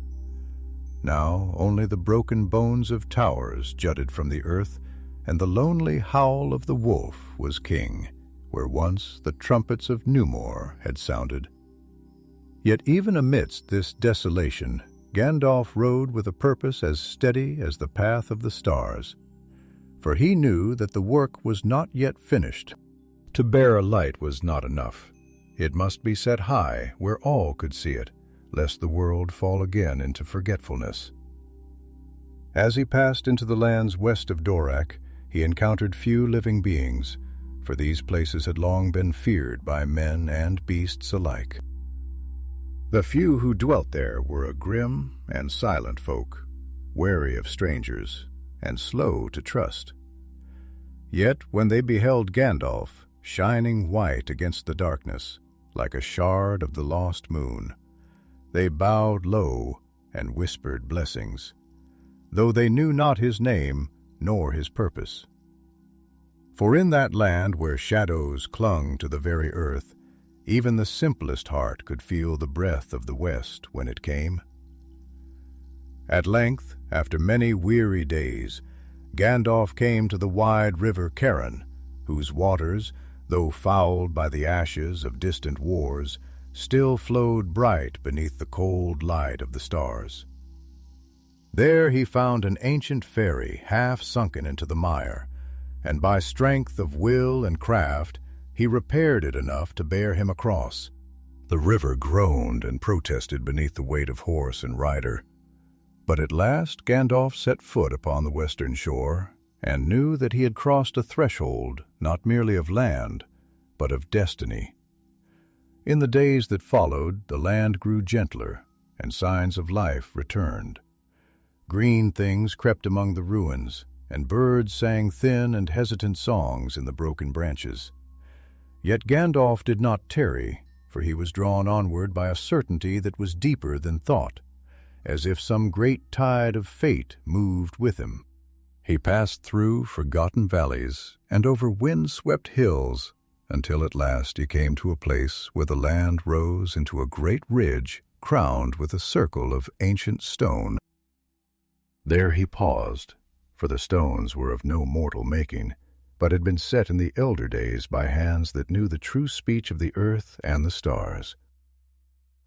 S1: Now only the broken bones of towers jutted from the earth, and the lonely howl of the wolf was king, where once the trumpets of Númenórean had sounded. Yet even amidst this desolation, Gandalf rode with a purpose as steady as the path of the stars, for he knew that the work was not yet finished. To bear a light was not enough. It must be set high where all could see it, lest the world fall again into forgetfulness. As he passed into the lands west of Dorak, he encountered few living beings, for these places had long been feared by men and beasts alike. The few who dwelt there were a grim and silent folk, wary of strangers and slow to trust. Yet when they beheld Gandalf, shining white against the darkness, like a shard of the lost moon, they bowed low and whispered blessings, though they knew not his name nor his purpose. For in that land where shadows clung to the very earth, even the simplest heart could feel the breath of the west when it came. At length, after many weary days, Gandalf came to the wide river Caran, whose waters, though fouled by the ashes of distant wars, still flowed bright beneath the cold light of the stars. There he found an ancient ferry half sunken into the mire, and by strength of will and craft he repaired it enough to bear him across. The river groaned and protested beneath the weight of horse and rider, but at last Gandalf set foot upon the western shore, and knew that he had crossed a threshold not merely of land, but of destiny. In the days that followed, the land grew gentler, and signs of life returned. Green things crept among the ruins, and birds sang thin and hesitant songs in the broken branches. Yet Gandalf did not tarry, for he was drawn onward by a certainty that was deeper than thought, as if some great tide of fate moved with him. He passed through forgotten valleys and over wind-swept hills until at last he came to a place where the land rose into a great ridge crowned with a circle of ancient stone. There he paused, for the stones were of no mortal making, but had been set in the elder days by hands that knew the true speech of the earth and the stars.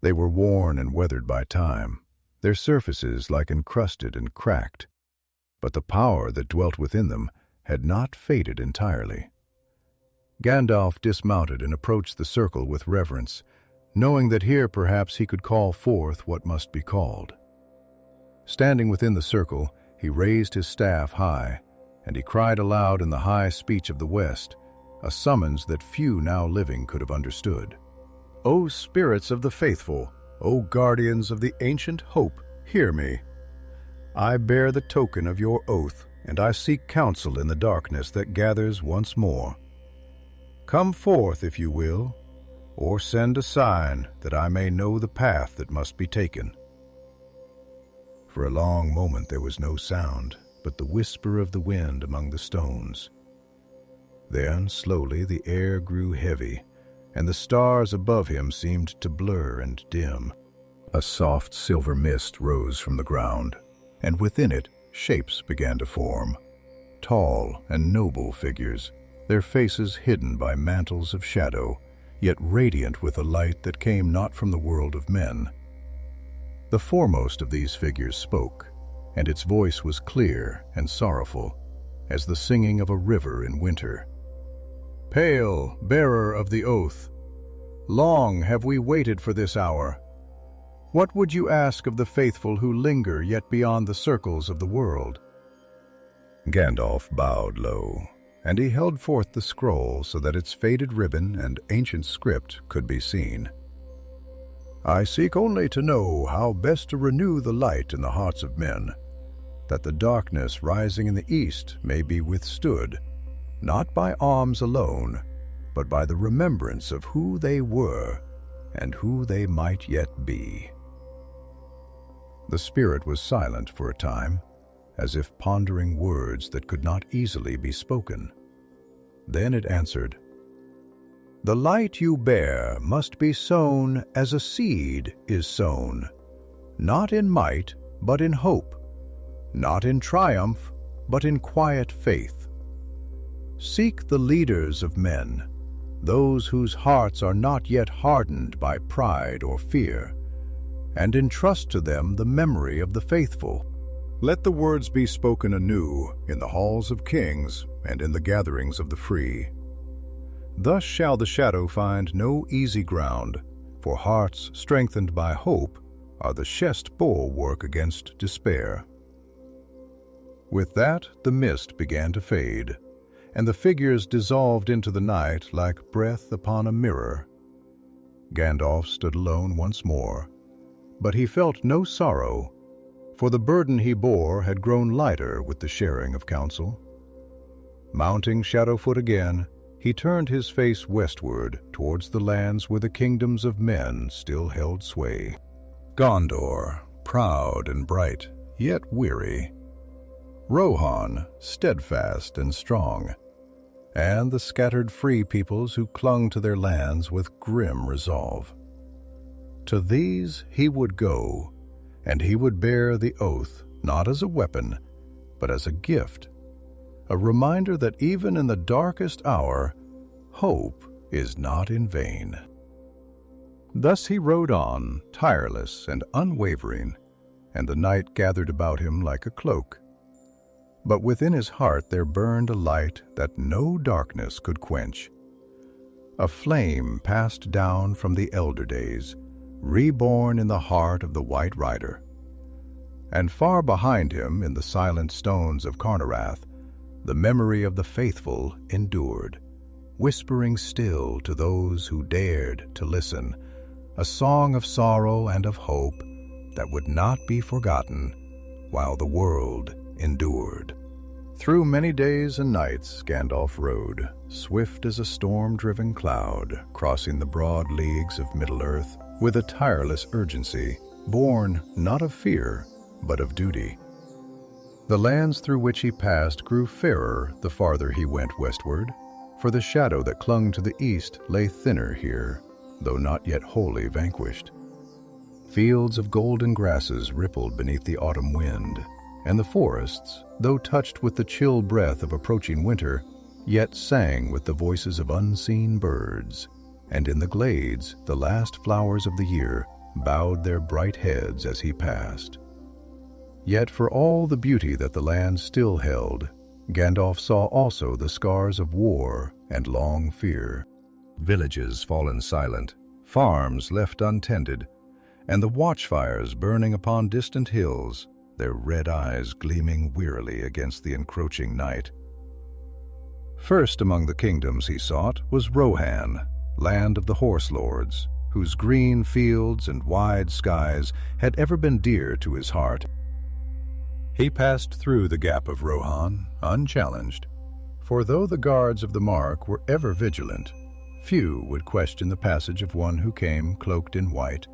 S1: They were worn and weathered by time, their surfaces like encrusted and cracked, but the power that dwelt within them had not faded entirely. Gandalf dismounted and approached the circle with reverence, knowing that here perhaps he could call forth what must be called. Standing within the circle, he raised his staff high, and he cried aloud in the high speech of the West, a summons that few now living could have understood. "O spirits of the faithful, O guardians of the ancient hope, hear me. I bear the token of your oath, and I seek counsel in the darkness that gathers once more. Come forth if you will, or send a sign that I may know the path that must be taken." For a long moment there was no sound but the whisper of the wind among the stones. Then, slowly, the air grew heavy, and the stars above him seemed to blur and dim. A soft silver mist rose from the ground, and within it shapes began to form, tall and noble figures, their faces hidden by mantles of shadow, yet radiant with a light that came not from the world of men. The foremost of these figures spoke, and its voice was clear and sorrowful, as the singing of a river in winter. "Pale, bearer of the oath, long have we waited for this hour. What would you ask of the faithful who linger yet beyond the circles of the world?" Gandalf bowed low, and he held forth the scroll so that its faded ribbon and ancient script could be seen. "I seek only to know how best to renew the light in the hearts of men, that the darkness rising in the east may be withstood, not by arms alone, but by the remembrance of who they were and who they might yet be." The spirit was silent for a time, as if pondering words that could not easily be spoken. Then it answered, "The light you bear must be sown as a seed is sown, not in might, but in hope, not in triumph, but in quiet faith. Seek the leaders of men, those whose hearts are not yet hardened by pride or fear, and entrust to them the memory of the faithful. Let the words be spoken anew in the halls of kings and in the gatherings of the free. Thus shall the shadow find no easy ground, for hearts strengthened by hope are the shest bulwark against despair." With that, the mist began to fade, and the figures dissolved into the night like breath upon a mirror. Gandalf stood alone once more, but he felt no sorrow, for the burden he bore had grown lighter with the sharing of counsel. Mounting Shadowfoot again, he turned his face westward towards the lands where the kingdoms of men still held sway. Gondor, proud and bright, yet weary. Rohan, steadfast and strong. And the scattered free peoples who clung to their lands with grim resolve. To these he would go, and he would bear the oath not as a weapon, but as a gift, a reminder that even in the darkest hour, hope is not in vain. Thus he rode on, tireless and unwavering, and the night gathered about him like a cloak. But within his heart there burned a light that no darkness could quench. A flame passed down from the elder days, reborn in the heart of the White Rider. And far behind him, in the silent stones of Carneathra, the memory of the faithful endured, whispering still to those who dared to listen, a song of sorrow and of hope that would not be forgotten while the world endured. Through many days and nights Gandalf rode, swift as a storm-driven cloud, crossing the broad leagues of Middle-earth with a tireless urgency, born not of fear, but of duty. The lands through which he passed grew fairer the farther he went westward, for the shadow that clung to the east lay thinner here, though not yet wholly vanquished. Fields of golden grasses rippled beneath the autumn wind, and the forests, though touched with the chill breath of approaching winter, yet sang with the voices of unseen birds, and in the glades the last flowers of the year bowed their bright heads as he passed. Yet for all the beauty that the land still held, Gandalf saw also the scars of war and long fear. Villages fallen silent, farms left untended, and the watchfires burning upon distant hills, their red eyes gleaming wearily against the encroaching night. First among the kingdoms he sought was Rohan, land of the horse lords, whose green fields and wide skies had ever been dear to his heart. He passed through the gap of Rohan unchallenged, for though the guards of the mark were ever vigilant, few would question the passage of one who came cloaked in white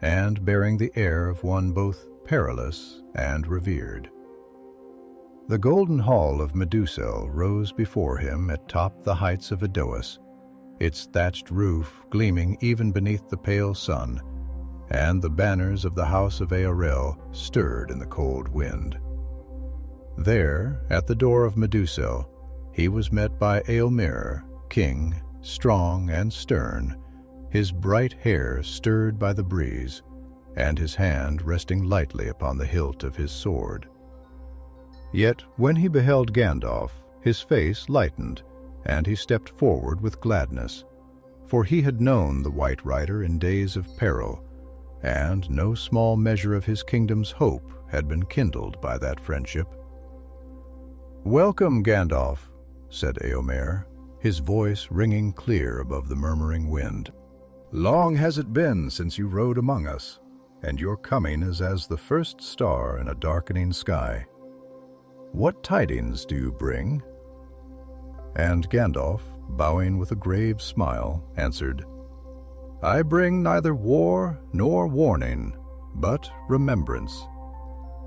S1: and bearing the air of one both perilous and revered. The golden hall of Medusel rose before him atop the heights of Edoas, its thatched roof gleaming even beneath the pale sun, and the banners of the house of Eorel stirred in the cold wind. There, at the door of Medusel, he was met by Éomer, king, strong and stern, his bright hair stirred by the breeze, and his hand resting lightly upon the hilt of his sword. Yet when he beheld Gandalf, his face lightened, and he stepped forward with gladness, for he had known the White Rider in days of peril, and no small measure of his kingdom's hope had been kindled by that friendship. "Welcome, Gandalf," said Éomer, his voice ringing clear above the murmuring wind. "Long has it been since you rode among us, and your coming is as the first star in a darkening sky. What tidings do you bring?" And Gandalf, bowing with a grave smile, answered, "I bring neither war nor warning, but remembrance,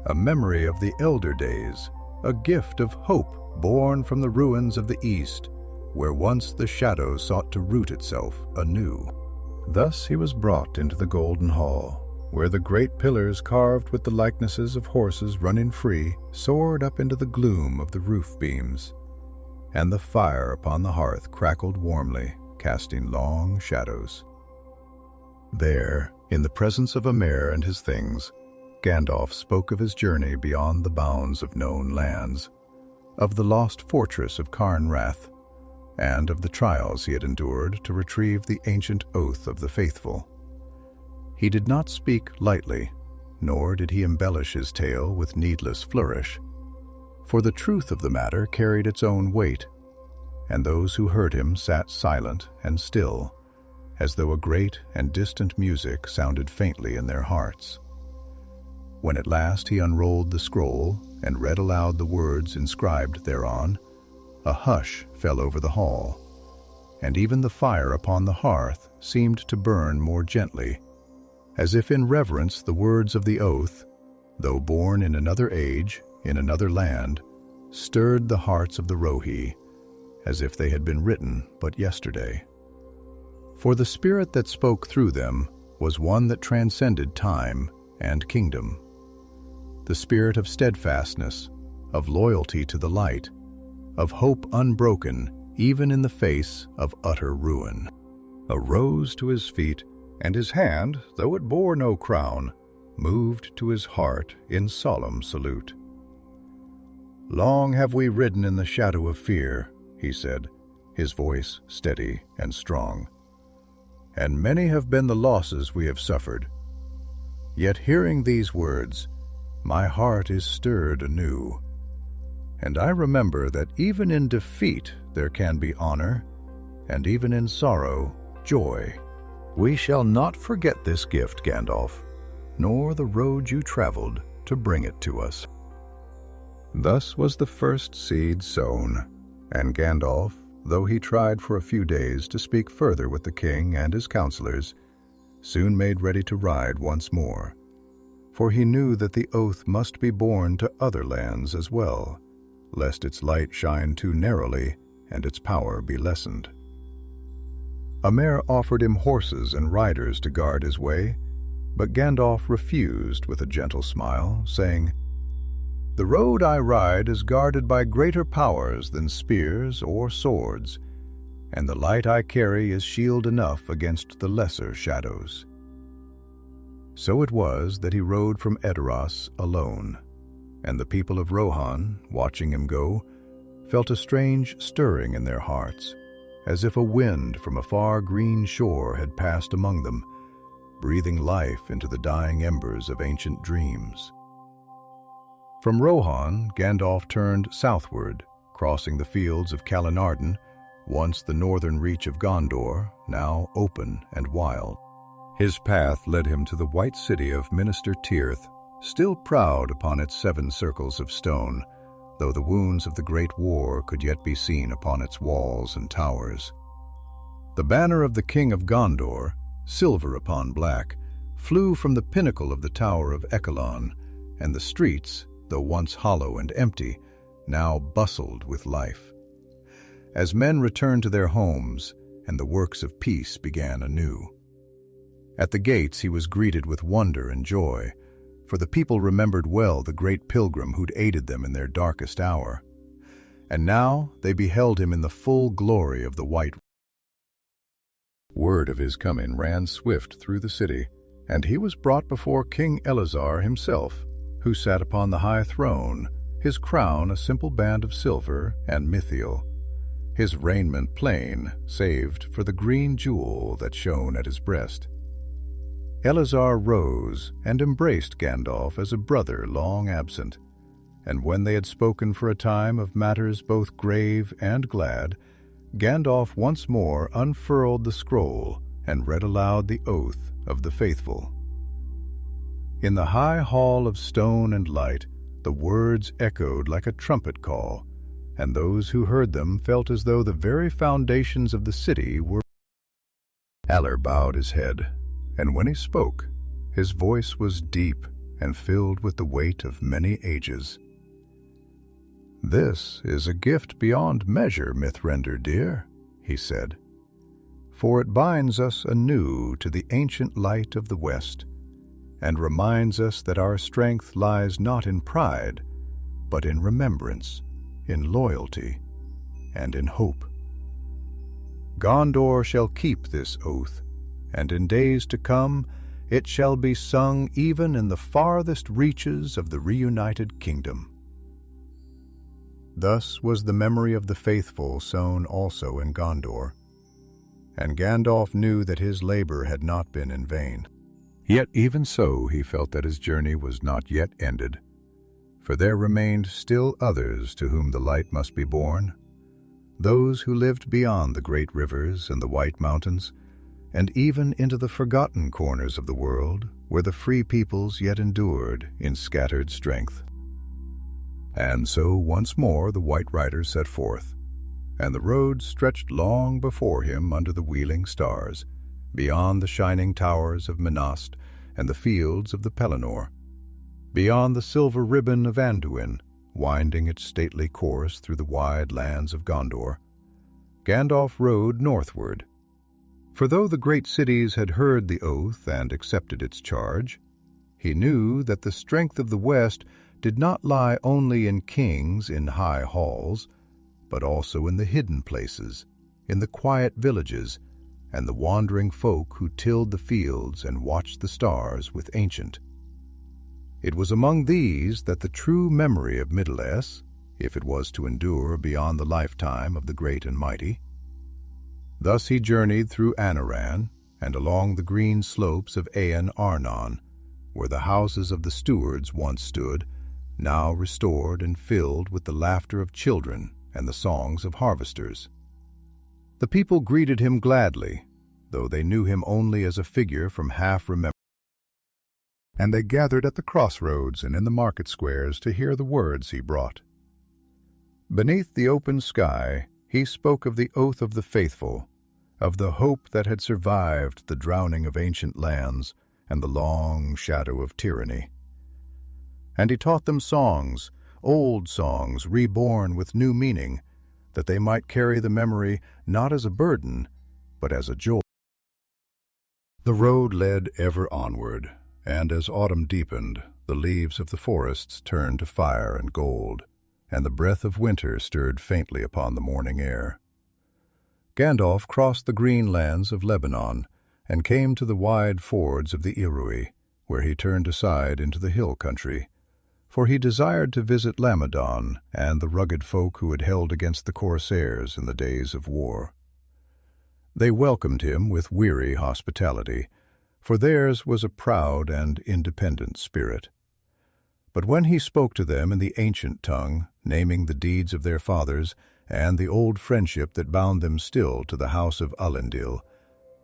S1: a memory of the elder days, a gift of hope born from the ruins of the East, where once the shadow sought to root itself anew." Thus he was brought into the golden hall, where the great pillars carved with the likenesses of horses running free soared up into the gloom of the roof beams, and the fire upon the hearth crackled warmly, casting long shadows. There, in the presence of Éomer and his things, Gandalf spoke of his journey beyond the bounds of known lands, of the lost fortress of Carneathra, and of the trials he had endured to retrieve the ancient oath of the faithful. He did not speak lightly, nor did he embellish his tale with needless flourish, for the truth of the matter carried its own weight, and those who heard him sat silent and still, as though a great and distant music sounded faintly in their hearts. When at last he unrolled the scroll and read aloud the words inscribed thereon, a hush fell over the hall, and even the fire upon the hearth seemed to burn more gently, as if in reverence the words of the oath, though born in another age, in another land, stirred the hearts of the Rohi, as if they had been written but yesterday. For the spirit that spoke through them was one that transcended time and kingdom, the spirit of steadfastness, of loyalty to the light, of hope unbroken even in the face of utter ruin. Arose to his feet, and his hand, though it bore no crown, moved to his heart in solemn salute. "Long have we ridden in the shadow of fear," he said, his voice steady and strong, "and many have been the losses we have suffered. Yet hearing these words, my heart is stirred anew, and I remember that even in defeat there can be honor, and even in sorrow, joy. We shall not forget this gift, Gandalf, nor the road you traveled to bring it to us." Thus was the first seed sown, and Gandalf, though he tried for a few days to speak further with the king and his counselors, soon made ready to ride once more. for he knew that the oath must be borne to other lands as well, lest its light shine too narrowly and its power be lessened. Éomer offered him horses and riders to guard his way, but Gandalf refused with a gentle smile, saying, "The road I ride is guarded by greater powers than spears or swords, and the light I carry is shield enough against the lesser shadows." So it was that he rode from Edoras alone, and the people of Rohan, watching him go, felt a strange stirring in their hearts, as if a wind from a far green shore had passed among them, breathing life into the dying embers of ancient dreams. From Rohan, Gandalf turned southward, crossing the fields of Calenarden, once the northern reach of Gondor, now open and wild. His path led him to the white city of Minister Tirith, still proud upon its 7 circles of stone, though the wounds of the Great War could yet be seen upon its walls and towers. The banner of the King of Gondor, silver upon black, flew from the pinnacle of the Tower of Ekelon, and the streets, though once hollow and empty, now bustled with life. As men returned to their homes, and the works of peace began anew. At the gates he was greeted with wonder and joy, for the people remembered well the great pilgrim who'd aided them in their darkest hour. And now they beheld him in the full glory of the White. Word of his coming ran swift through the city, and he was brought before King Elazar himself, who sat upon the high throne, his crown a simple band of silver and mithril, his raiment plain, saved for the green jewel that shone at his breast. Elazar rose and embraced Gandalf as a brother long absent, and when they had spoken for a time of matters both grave and glad, Gandalf once more unfurled the scroll and read aloud the oath of the faithful. In the high hall of stone and light, the words echoed like a trumpet call, and those who heard them felt as though the very foundations of the city were. Aller bowed his head, and when he spoke, his voice was deep and filled with the weight of many ages. "This is a gift beyond measure, Mithrender dear," he said, "for it binds us anew to the ancient light of the West, and reminds us that our strength lies not in pride, but in remembrance, in loyalty, and in hope. Gondor shall keep this oath, and in days to come it shall be sung even in the farthest reaches of the reunited kingdom." Thus was the memory of the faithful sown also in Gondor, and Gandalf knew that his labor had not been in vain. Yet even so he felt that his journey was not yet ended, for there remained still others to whom the light must be borne, those who lived beyond the great rivers and the white mountains, and even into the forgotten corners of the world, where the free peoples yet endured in scattered strength. And so once more the White Rider set forth, and the road stretched long before him under the wheeling stars, beyond the shining towers of Menast and the fields of the Pelennor, beyond the silver ribbon of Anduin, winding its stately course through the wide lands of Gondor. Gandalf rode northward, for though the great cities had heard the oath and accepted its charge, he knew that the strength of the West did not lie only in kings in high halls, but also in the hidden places, in the quiet villages, and the wandering folk who tilled the fields and watched the stars with ancient. It was among these that the true memory of Middle-earth, if it was to endure beyond the lifetime of the great and mighty. Thus he journeyed through Anaran and along the green slopes of Aen Arnon, where the houses of the stewards once stood, now restored and filled with the laughter of children and the songs of harvesters. The people greeted him gladly, though they knew him only as a figure from half-remembered. And they gathered at the crossroads and in the market squares to hear the words he brought. Beneath the open sky, he spoke of the oath of the faithful, of the hope that had survived the drowning of ancient lands and the long shadow of tyranny, And he taught them songs, old songs reborn with new meaning, that they might carry the memory not as a burden, but as a joy. The road led ever onward, and as autumn deepened, the leaves of the forests turned to fire and gold, and the breath of winter stirred faintly upon the morning air. Gandalf crossed the green lands of Lebanon and came to the wide fords of the Irui, where he turned aside into the hill country, for he desired to visit Lamadon and the rugged folk who had held against the corsairs in the days of war. They welcomed him with weary hospitality, for theirs was a proud and independent spirit. But when he spoke to them in the ancient tongue, naming the deeds of their fathers and the old friendship that bound them still to the house of Elendil,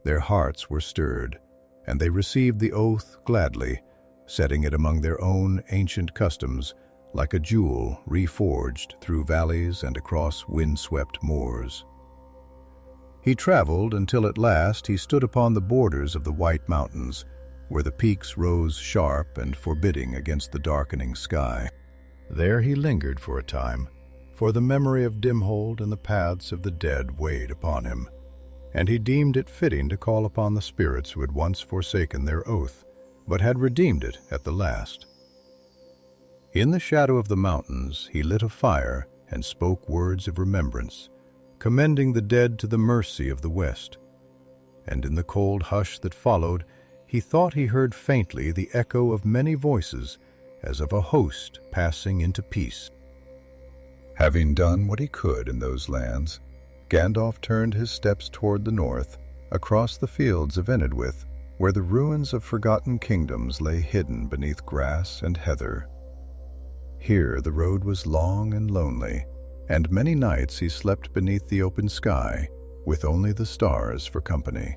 S1: their hearts were stirred, and they received the oath gladly, setting it among their own ancient customs like a jewel reforged through valleys and across wind-swept moors. He traveled until at last he stood upon the borders of the White Mountains, where the peaks rose sharp and forbidding against the darkening sky. There he lingered for a time, for the memory of Dimhold and the paths of the dead weighed upon him, and he deemed it fitting to call upon the spirits who had once forsaken their oath, but had redeemed it at the last. In the shadow of the mountains he lit a fire and spoke words of remembrance, commending the dead to the mercy of the West. And in the cold hush that followed, he thought he heard faintly the echo of many voices, as of a host passing into peace. Having done what he could in those lands, Gandalf turned his steps toward the north, across the fields of Enedwyth, where the ruins of forgotten kingdoms lay hidden beneath grass and heather. Here the road was long and lonely, and many nights he slept beneath the open sky, with only the stars for company.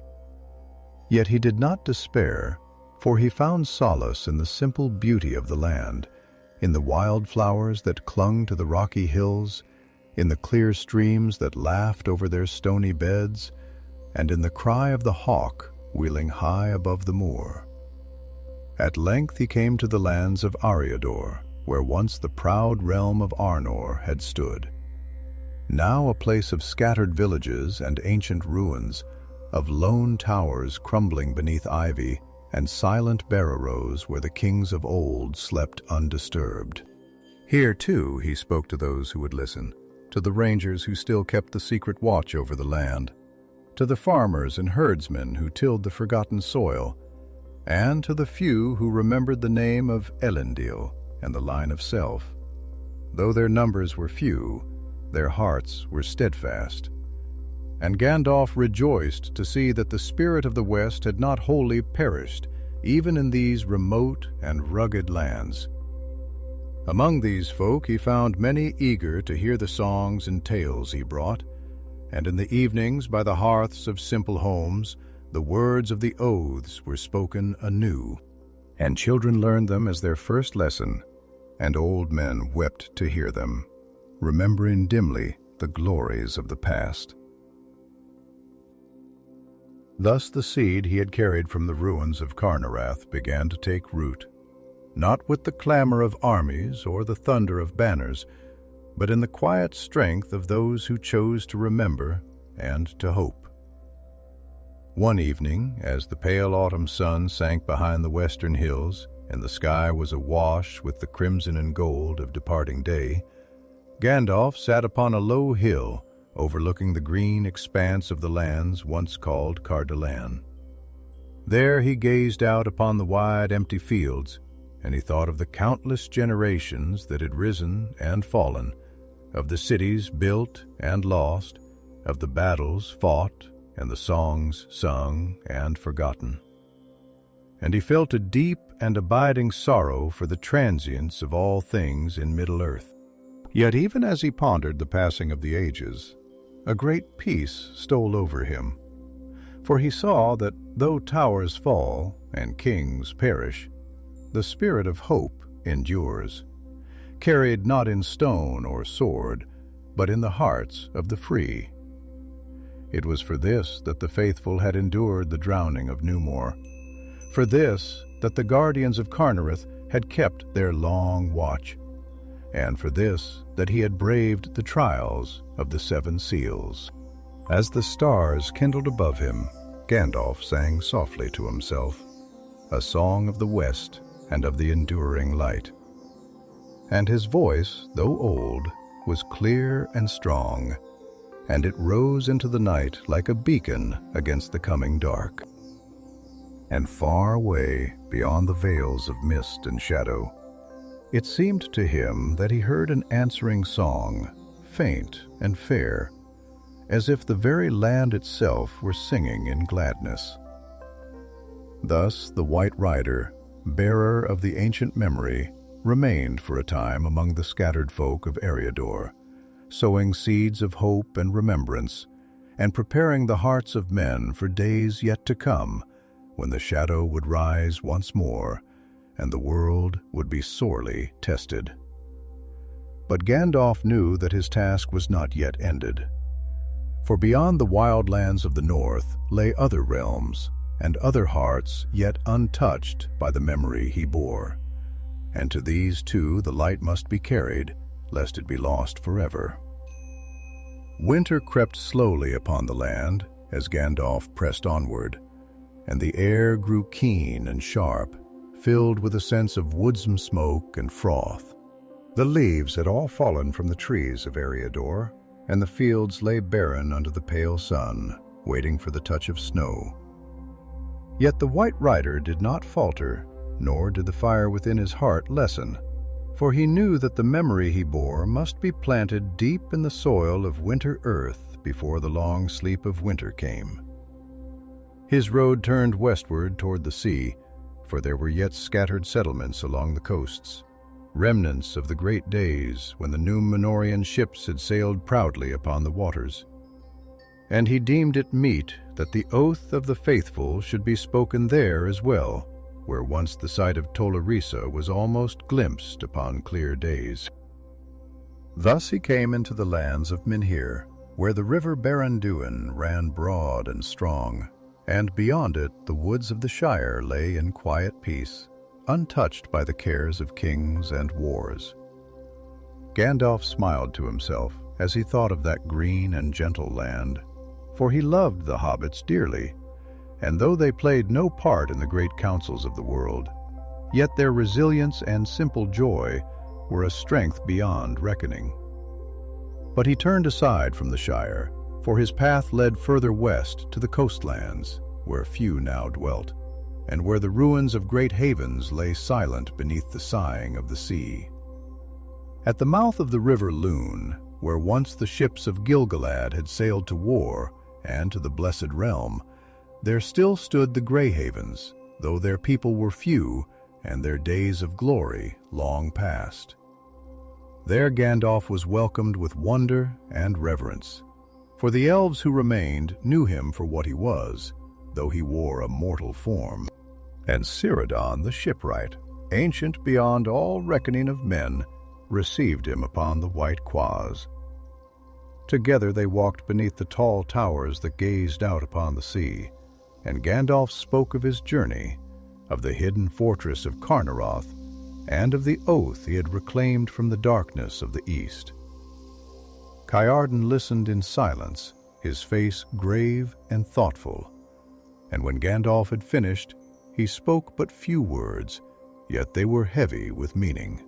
S1: Yet he did not despair, for he found solace in the simple beauty of the land, in the wild flowers that clung to the rocky hills, in the clear streams that laughed over their stony beds, and in the cry of the hawk wheeling high above the moor. At length he came to the lands of Ariador, where once the proud realm of Arnor had stood. Now a place of scattered villages and ancient ruins, of lone towers crumbling beneath ivy, and silent barrows where the kings of old slept undisturbed. Here, too, he spoke to those who would listen, to the rangers who still kept the secret watch over the land, to the farmers and herdsmen who tilled the forgotten soil, and to the few who remembered the name of Elendil and the line of self. Though their numbers were few, their hearts were steadfast. And Gandalf rejoiced to see that the spirit of the West had not wholly perished, even in these remote and rugged lands. Among these folk he found many eager to hear the songs and tales he brought, and in the evenings by the hearths of simple homes the words of the oaths were spoken anew, and children learned them as their first lesson, and old men wept to hear them, remembering dimly the glories of the past. Thus the seed he had carried from the ruins of Carneathra began to take root, not with the clamor of armies or the thunder of banners, but in the quiet strength of those who chose to remember and to hope. One evening, as the pale autumn sun sank behind the western hills, and the sky was awash with the crimson and gold of departing day, Gandalf sat upon a low hill overlooking the green expanse of the lands once called Cardolan. There he gazed out upon the wide empty fields, and he thought of the countless generations that had risen and fallen, of the cities built and lost, of the battles fought and the songs sung and forgotten. And he felt a deep and abiding sorrow for the transience of all things in Middle-earth. Yet even as he pondered the passing of the ages, a great peace stole over him, for he saw that though towers fall and kings perish, the spirit of hope endures, carried not in stone or sword, but in the hearts of the free. It was for this that the faithful had endured the drowning of Númenórean, for this that the guardians of Carneathra had kept their long watch, and for this that he had braved the trials of the 7 seals. As the stars kindled above him, Gandalf sang softly to himself, a song of the west and of the enduring light. And his voice, though old, was clear and strong, and it rose into the night like a beacon against the coming dark. And far away, beyond the veils of mist and shadow, it seemed to him that he heard an answering song, faint and fair, as if the very land itself were singing in gladness. Thus the White Rider, bearer of the ancient memory, remained for a time among the scattered folk of Eriador, sowing seeds of hope and remembrance, and preparing the hearts of men for days yet to come, when the shadow would rise once more, and the world would be sorely tested. But Gandalf knew that his task was not yet ended. For beyond the wild lands of the north lay other realms, and other hearts yet untouched by the memory he bore. And to these too the light must be carried, lest it be lost forever. Winter crept slowly upon the land as Gandalf pressed onward, and the air grew keen and sharp, filled with a sense of woodsome smoke and froth. The leaves had all fallen from the trees of Eriador, and the fields lay barren under the pale sun, waiting for the touch of snow. Yet the White Rider did not falter, nor did the fire within his heart lessen, for he knew that the memory he bore must be planted deep in the soil of winter earth before the long sleep of winter came. His road turned westward toward the sea, for there were yet scattered settlements along the coasts, remnants of the great days when the Númenórean ships had sailed proudly upon the waters. And he deemed it meet that the oath of the faithful should be spoken there as well, where once the site of Tolkien was almost glimpsed upon clear days. Thus he came into the lands of Minhir, where the river Baranduin ran broad and strong, and beyond it the woods of the Shire lay in quiet peace, untouched by the cares of kings and wars. Gandalf smiled to himself as he thought of that green and gentle land, for he loved the hobbits dearly, and though they played no part in the great councils of the world, yet their resilience and simple joy were a strength beyond reckoning. But he turned aside from the Shire, for his path led further west to the coastlands, where few now dwelt, and where the ruins of great havens lay silent beneath the sighing of the sea. At the mouth of the river Lune, where once the ships of Gil-galad had sailed to war and to the Blessed Realm, there still stood the Grey Havens, though their people were few and their days of glory long past. There Gandalf was welcomed with wonder and reverence, for the elves who remained knew him for what he was, though he wore a mortal form. And Círdan the shipwright, ancient beyond all reckoning of men, received him upon the white quays. Together they walked beneath the tall towers that gazed out upon the sea, and Gandalf spoke of his journey, of the hidden fortress of Carneathra, and of the oath he had reclaimed from the darkness of the east. Círdan listened in silence, his face grave and thoughtful, and when Gandalf had finished, he spoke but few words, yet they were heavy with meaning.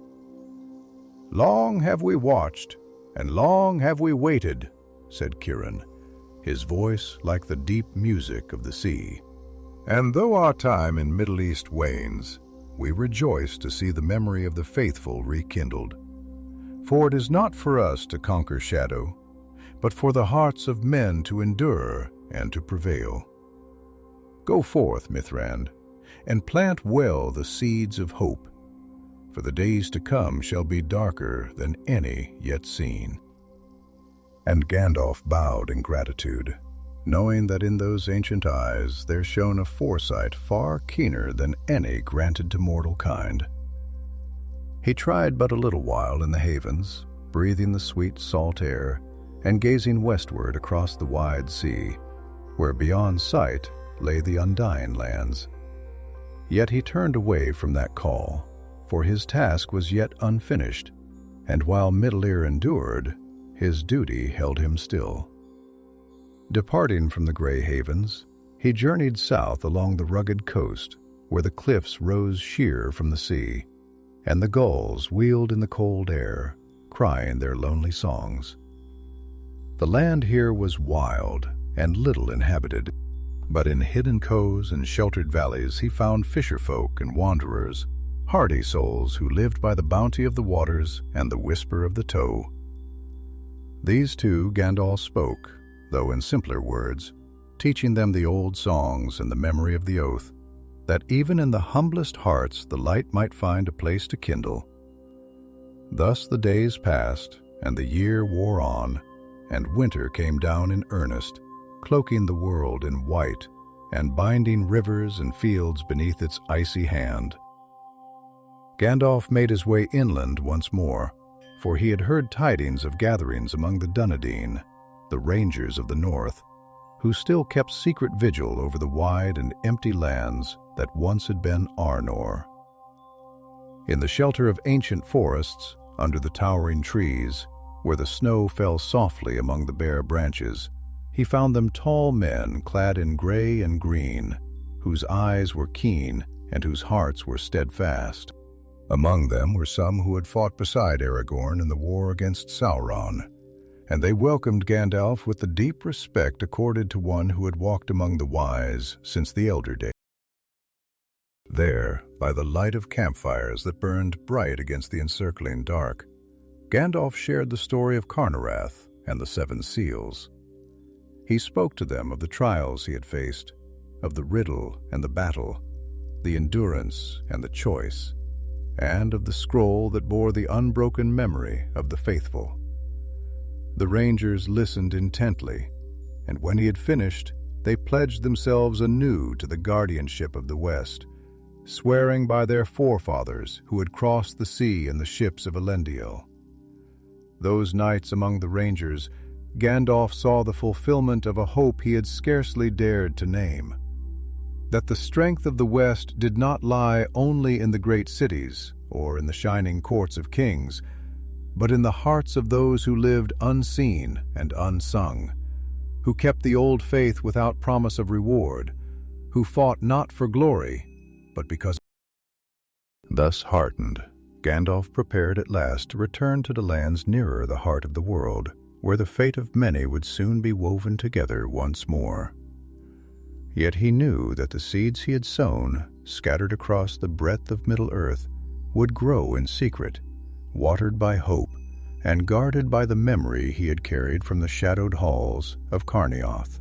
S1: "Long have we watched, and long have we waited," said Círdan, his voice like the deep music of the sea. "And though our time in Middle East wanes, we rejoice to see the memory of the faithful rekindled. For it is not for us to conquer shadow, but for the hearts of men to endure and to prevail. Go forth, Mithrand, and plant well the seeds of hope, for the days to come shall be darker than any yet seen." And Gandalf bowed in gratitude, knowing that in those ancient eyes there shone a foresight far keener than any granted to mortal kind. He tried but a little while in the havens, breathing the sweet salt air, and gazing westward across the wide sea, where beyond sight lay the Undying Lands. Yet he turned away from that call, for his task was yet unfinished, and while Middle-ear endured, his duty held him still. Departing from the Grey Havens, he journeyed south along the rugged coast, where the cliffs rose sheer from the sea, and the gulls wheeled in the cold air, crying their lonely songs. The land here was wild and little inhabited, but in hidden coves and sheltered valleys he found fisherfolk and wanderers, hardy souls who lived by the bounty of the waters and the whisper of the tow. These too Gandalf spoke, though in simpler words, teaching them the old songs and the memory of the oath, that even in the humblest hearts the light might find a place to kindle. Thus the days passed, and the year wore on, and winter came down in earnest, cloaking the world in white and binding rivers and fields beneath its icy hand. Gandalf made his way inland once more, for he had heard tidings of gatherings among the Dunedain, the Rangers of the North, who still kept secret vigil over the wide and empty lands that once had been Arnor. In the shelter of ancient forests, under the towering trees, where the snow fell softly among the bare branches, he found them tall men clad in gray and green, whose eyes were keen and whose hearts were steadfast. Among them were some who had fought beside Aragorn in the war against Sauron, and they welcomed Gandalf with the deep respect accorded to one who had walked among the wise since the elder days. There, by the light of campfires that burned bright against the encircling dark, Gandalf shared the story of Carneathra and the Seven Seals. He spoke to them of the trials he had faced, of the riddle and the battle, the endurance and the choice, and of the scroll that bore the unbroken memory of the faithful. The Rangers listened intently, and when he had finished, they pledged themselves anew to the guardianship of the West, swearing by their forefathers who had crossed the sea in the ships of Elendil. Those nights among the Rangers, Gandalf saw the fulfillment of a hope he had scarcely dared to name, that the strength of the West did not lie only in the great cities or in the shining courts of kings, but in the hearts of those who lived unseen and unsung, who kept the old faith without promise of reward, who fought not for glory, but because. Thus heartened, Gandalf prepared at last to return to the lands nearer the heart of the world, where the fate of many would soon be woven together once more. Yet he knew that the seeds he had sown, scattered across the breadth of Middle-earth, would grow in secret, watered by hope, and guarded by the memory he had carried from the shadowed halls of Carneathra.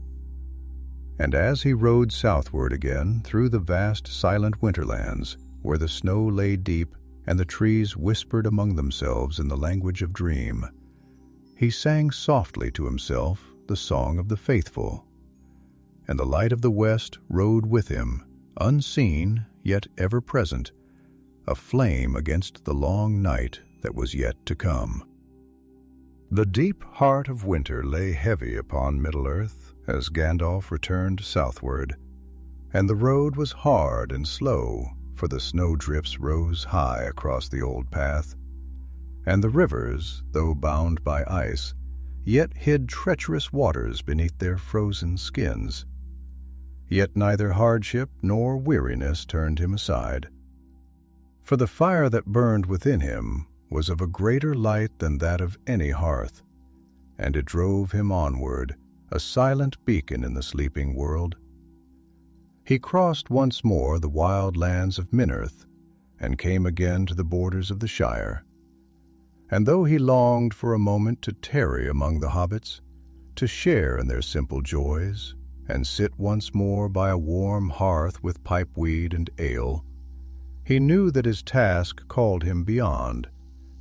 S1: And as he rode southward again through the vast silent winterlands, where the snow lay deep and the trees whispered among themselves in the language of dream, he sang softly to himself the song of the faithful, and the light of the West rode with him, unseen yet ever present, a flame against the long night that was yet to come. The deep heart of winter lay heavy upon Middle-earth as Gandalf returned southward, and the road was hard and slow, for the snowdrifts rose high across the old path, and the rivers, though bound by ice, yet hid treacherous waters beneath their frozen skins. Yet neither hardship nor weariness turned him aside, for the fire that burned within him was of a greater light than that of any hearth, and it drove him onward, a silent beacon in the sleeping world. He crossed once more the wild lands of Middle-earth, and came again to the borders of the Shire. And though he longed for a moment to tarry among the hobbits, to share in their simple joys, and sit once more by a warm hearth with pipeweed and ale, he knew that his task called him beyond,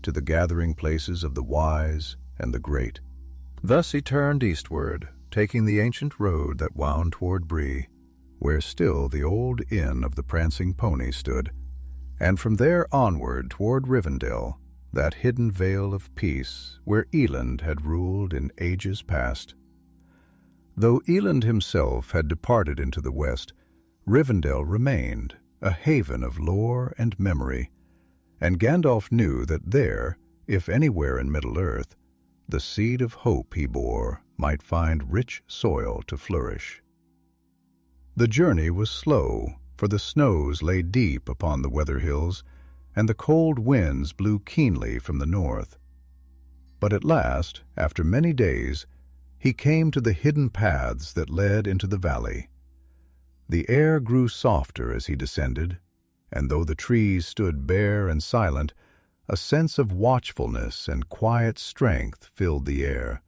S1: to the gathering places of the wise and the great. Thus he turned eastward, taking the ancient road that wound toward Bree, where still the old inn of the Prancing Pony stood, and from there onward toward Rivendell, that hidden vale of peace where Eland had ruled in ages past. Though Eland himself had departed into the west, Rivendell remained, a haven of lore and memory, And Gandalf knew that there, if anywhere in Middle-earth, the seed of hope he bore might find rich soil to flourish. The journey was slow, for the snows lay deep upon the weather hills, and the cold winds blew keenly from the north. But at last, after many days, he came to the hidden paths that led into the valley. The air grew softer as he descended, and though the trees stood bare and silent, a sense of watchfulness and quiet strength filled the air,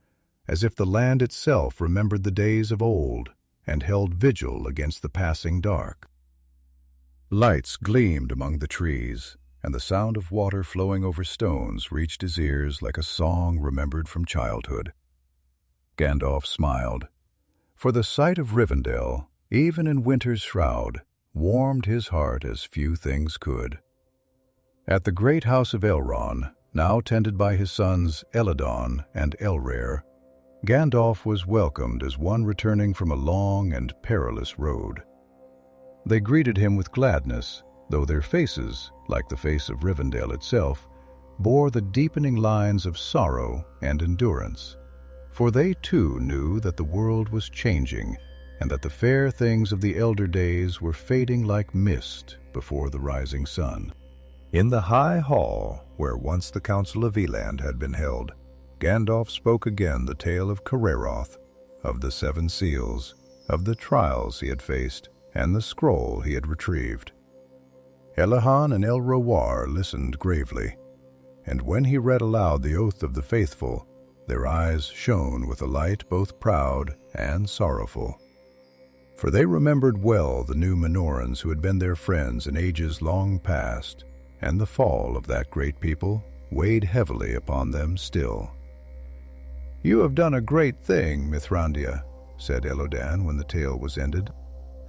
S1: as if the land itself remembered the days of old and held vigil against the passing dark. Lights gleamed among the trees, and the sound of water flowing over stones reached his ears like a song remembered from childhood. Gandalf smiled, for the sight of Rivendell, even in winter's shroud, warmed his heart as few things could. At the great house of Elrond, now tended by his sons Eladon and Elrare, Gandalf was welcomed as one returning from a long and perilous road. They greeted him with gladness, though their faces, like the face of Rivendell itself, bore the deepening lines of sorrow and endurance. For they too knew that the world was changing, and that the fair things of the elder days were fading like mist before the rising sun. In the high hall, where once the Council of Eland had been held, Gandalf spoke again the tale of Carneathra, of the 7 seals, of the trials he had faced, and the scroll he had retrieved. Elahon and El-Roar listened gravely, and when he read aloud the oath of the faithful, their eyes shone with a light both proud and sorrowful. For they remembered well the Númenóreans who had been their friends in ages long past, and the fall of that great people weighed heavily upon them still. "You have done a great thing, Mithrandir," said Elodan when the tale was ended.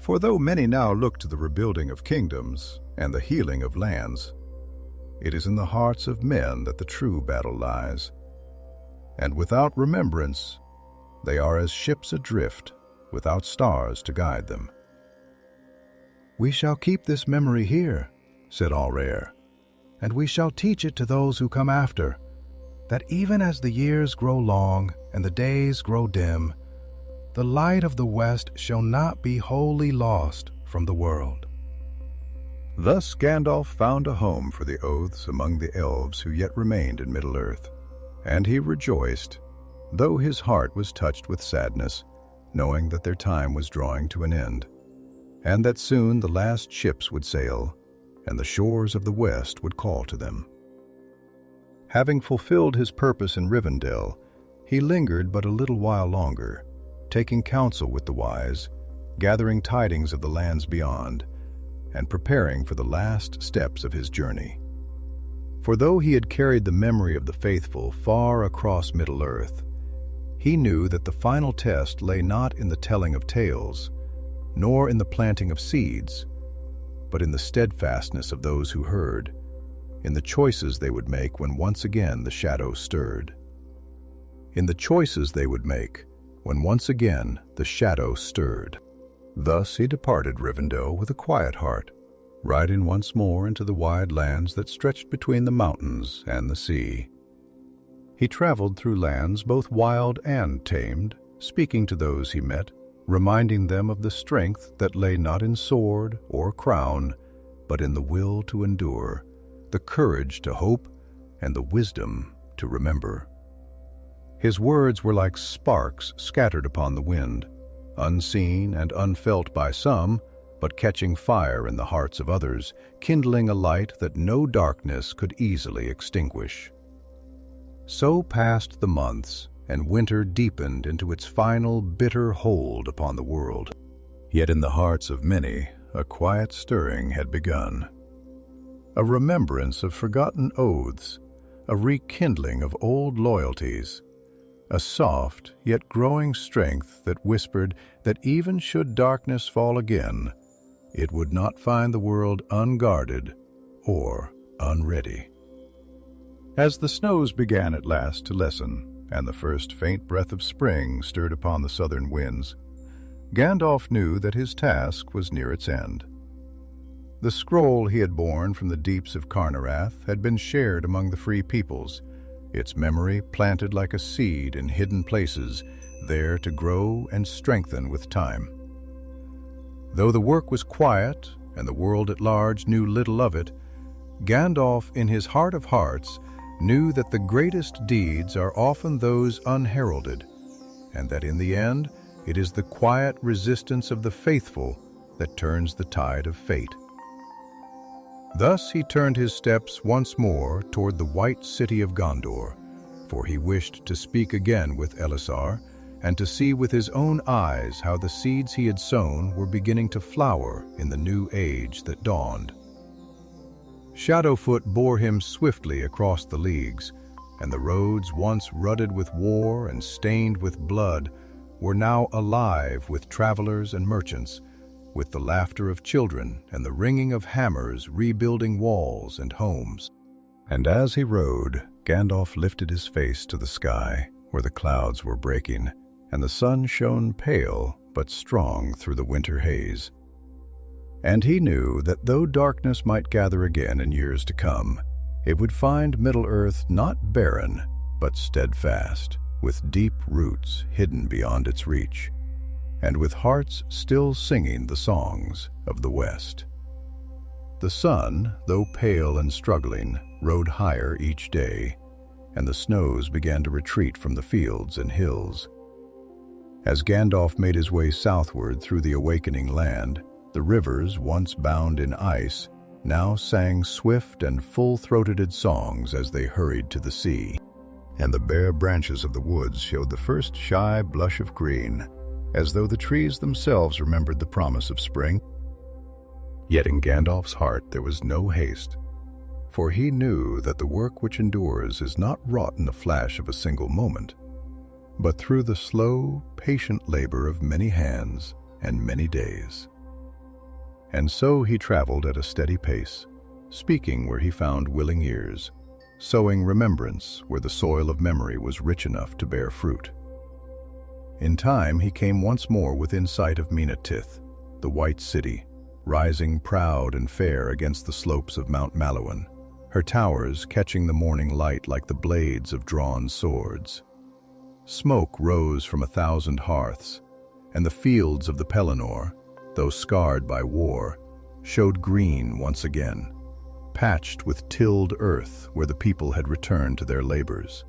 S1: "For though many now look to the rebuilding of kingdoms and the healing of lands, it is in the hearts of men that the true battle lies. And without remembrance, they are as ships adrift, without stars to guide them." "We shall keep this memory here," said Elrare, "and we shall teach it to those who come after, that even as the years grow long and the days grow dim, the light of the West shall not be wholly lost from the world." Thus Gandalf found a home for the oaths among the elves who yet remained in Middle-earth, and he rejoiced, though his heart was touched with sadness, knowing that their time was drawing to an end, and that soon the last ships would sail, and the shores of the West would call to them. Having fulfilled his purpose in Rivendell, he lingered but a little while longer, taking counsel with the wise, gathering tidings of the lands beyond, and preparing for the last steps of his journey. For though he had carried the memory of the faithful far across Middle-earth, he knew that the final test lay not in the telling of tales, nor in the planting of seeds, but in the steadfastness of those who heard, in the choices they would make when once again the shadows stirred. In the choices they would make when once again the shadows stirred. Thus he departed Rivendell with a quiet heart, riding once more into the wide lands that stretched between the mountains and the sea. He traveled through lands both wild and tamed, speaking to those he met, reminding them of the strength that lay not in sword or crown, but in the will to endure, the courage to hope, and the wisdom to remember. His words were like sparks scattered upon the wind, unseen and unfelt by some, but catching fire in the hearts of others, kindling a light that no darkness could easily extinguish. So passed the months, and winter deepened into its final bitter hold upon the world. Yet in the hearts of many, a quiet stirring had begun. A remembrance of forgotten oaths, a rekindling of old loyalties, a soft yet growing strength that whispered that even should darkness fall again, it would not find the world unguarded or unready. As the snows began at last to lessen, and the first faint breath of spring stirred upon the southern winds, Gandalf knew that his task was near its end. The scroll he had borne from the deeps of Carneathra had been shared among the free peoples, its memory planted like a seed in hidden places, there to grow and strengthen with time. Though the work was quiet and the world at large knew little of it, Gandalf, in his heart of hearts, knew that the greatest deeds are often those unheralded, and that in the end it is the quiet resistance of the faithful that turns the tide of fate. Thus he turned his steps once more toward the white city of Gondor, for he wished to speak again with Elisar and to see with his own eyes how the seeds he had sown were beginning to flower in the new age that dawned. Shadowfoot bore him swiftly across the leagues, and the roads once rutted with war and stained with blood were now alive with travelers and merchants, with the laughter of children and the ringing of hammers rebuilding walls and homes. And as he rode, Gandalf lifted his face to the sky, where the clouds were breaking, and the sun shone pale but strong through the winter haze. And he knew that though darkness might gather again in years to come, it would find Middle-earth not barren, but steadfast, with deep roots hidden beyond its reach, and with hearts still singing the songs of the West. The sun, though pale and struggling, rode higher each day, and the snows began to retreat from the fields and hills. As Gandalf made his way southward through the awakening land, the rivers, once bound in ice, now sang swift and full-throated songs as they hurried to the sea, and the bare branches of the woods showed the first shy blush of green, as though the trees themselves remembered the promise of spring. Yet in Gandalf's heart there was no haste, for he knew that the work which endures is not wrought in the flash of a single moment, but through the slow, patient labor of many hands and many days. And so he traveled at a steady pace, speaking where he found willing ears, sowing remembrance where the soil of memory was rich enough to bear fruit. In time he came once more within sight of Minas Tirith, the White City, rising proud and fair against the slopes of Mount Malouin, her towers catching the morning light like the blades of drawn swords. Smoke rose from 1,000 hearths, and the fields of the Pelennor, though scarred by war, showed green once again, patched with tilled earth where the people had returned to their labors.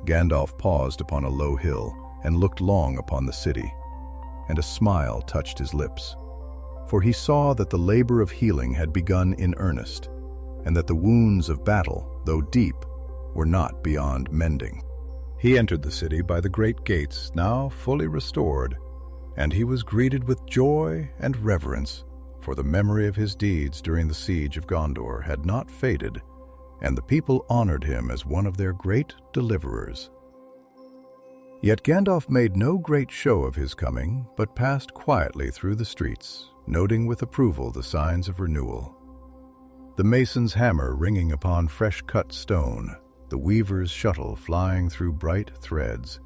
S1: Gandalf paused upon a low hill and looked long upon the city, and a smile touched his lips, for he saw that the labor of healing had begun in earnest, and that the wounds of battle, though deep, were not beyond mending. He entered the city by the great gates, now fully restored, and he was greeted with joy and reverence, for the memory of his deeds during the siege of Gondor had not faded, and the people honored him as one of their great deliverers. Yet Gandalf made no great show of his coming, but passed quietly through the streets, noting with approval the signs of renewal. The mason's hammer ringing upon fresh-cut stone, the weaver's shuttle flying through bright threads,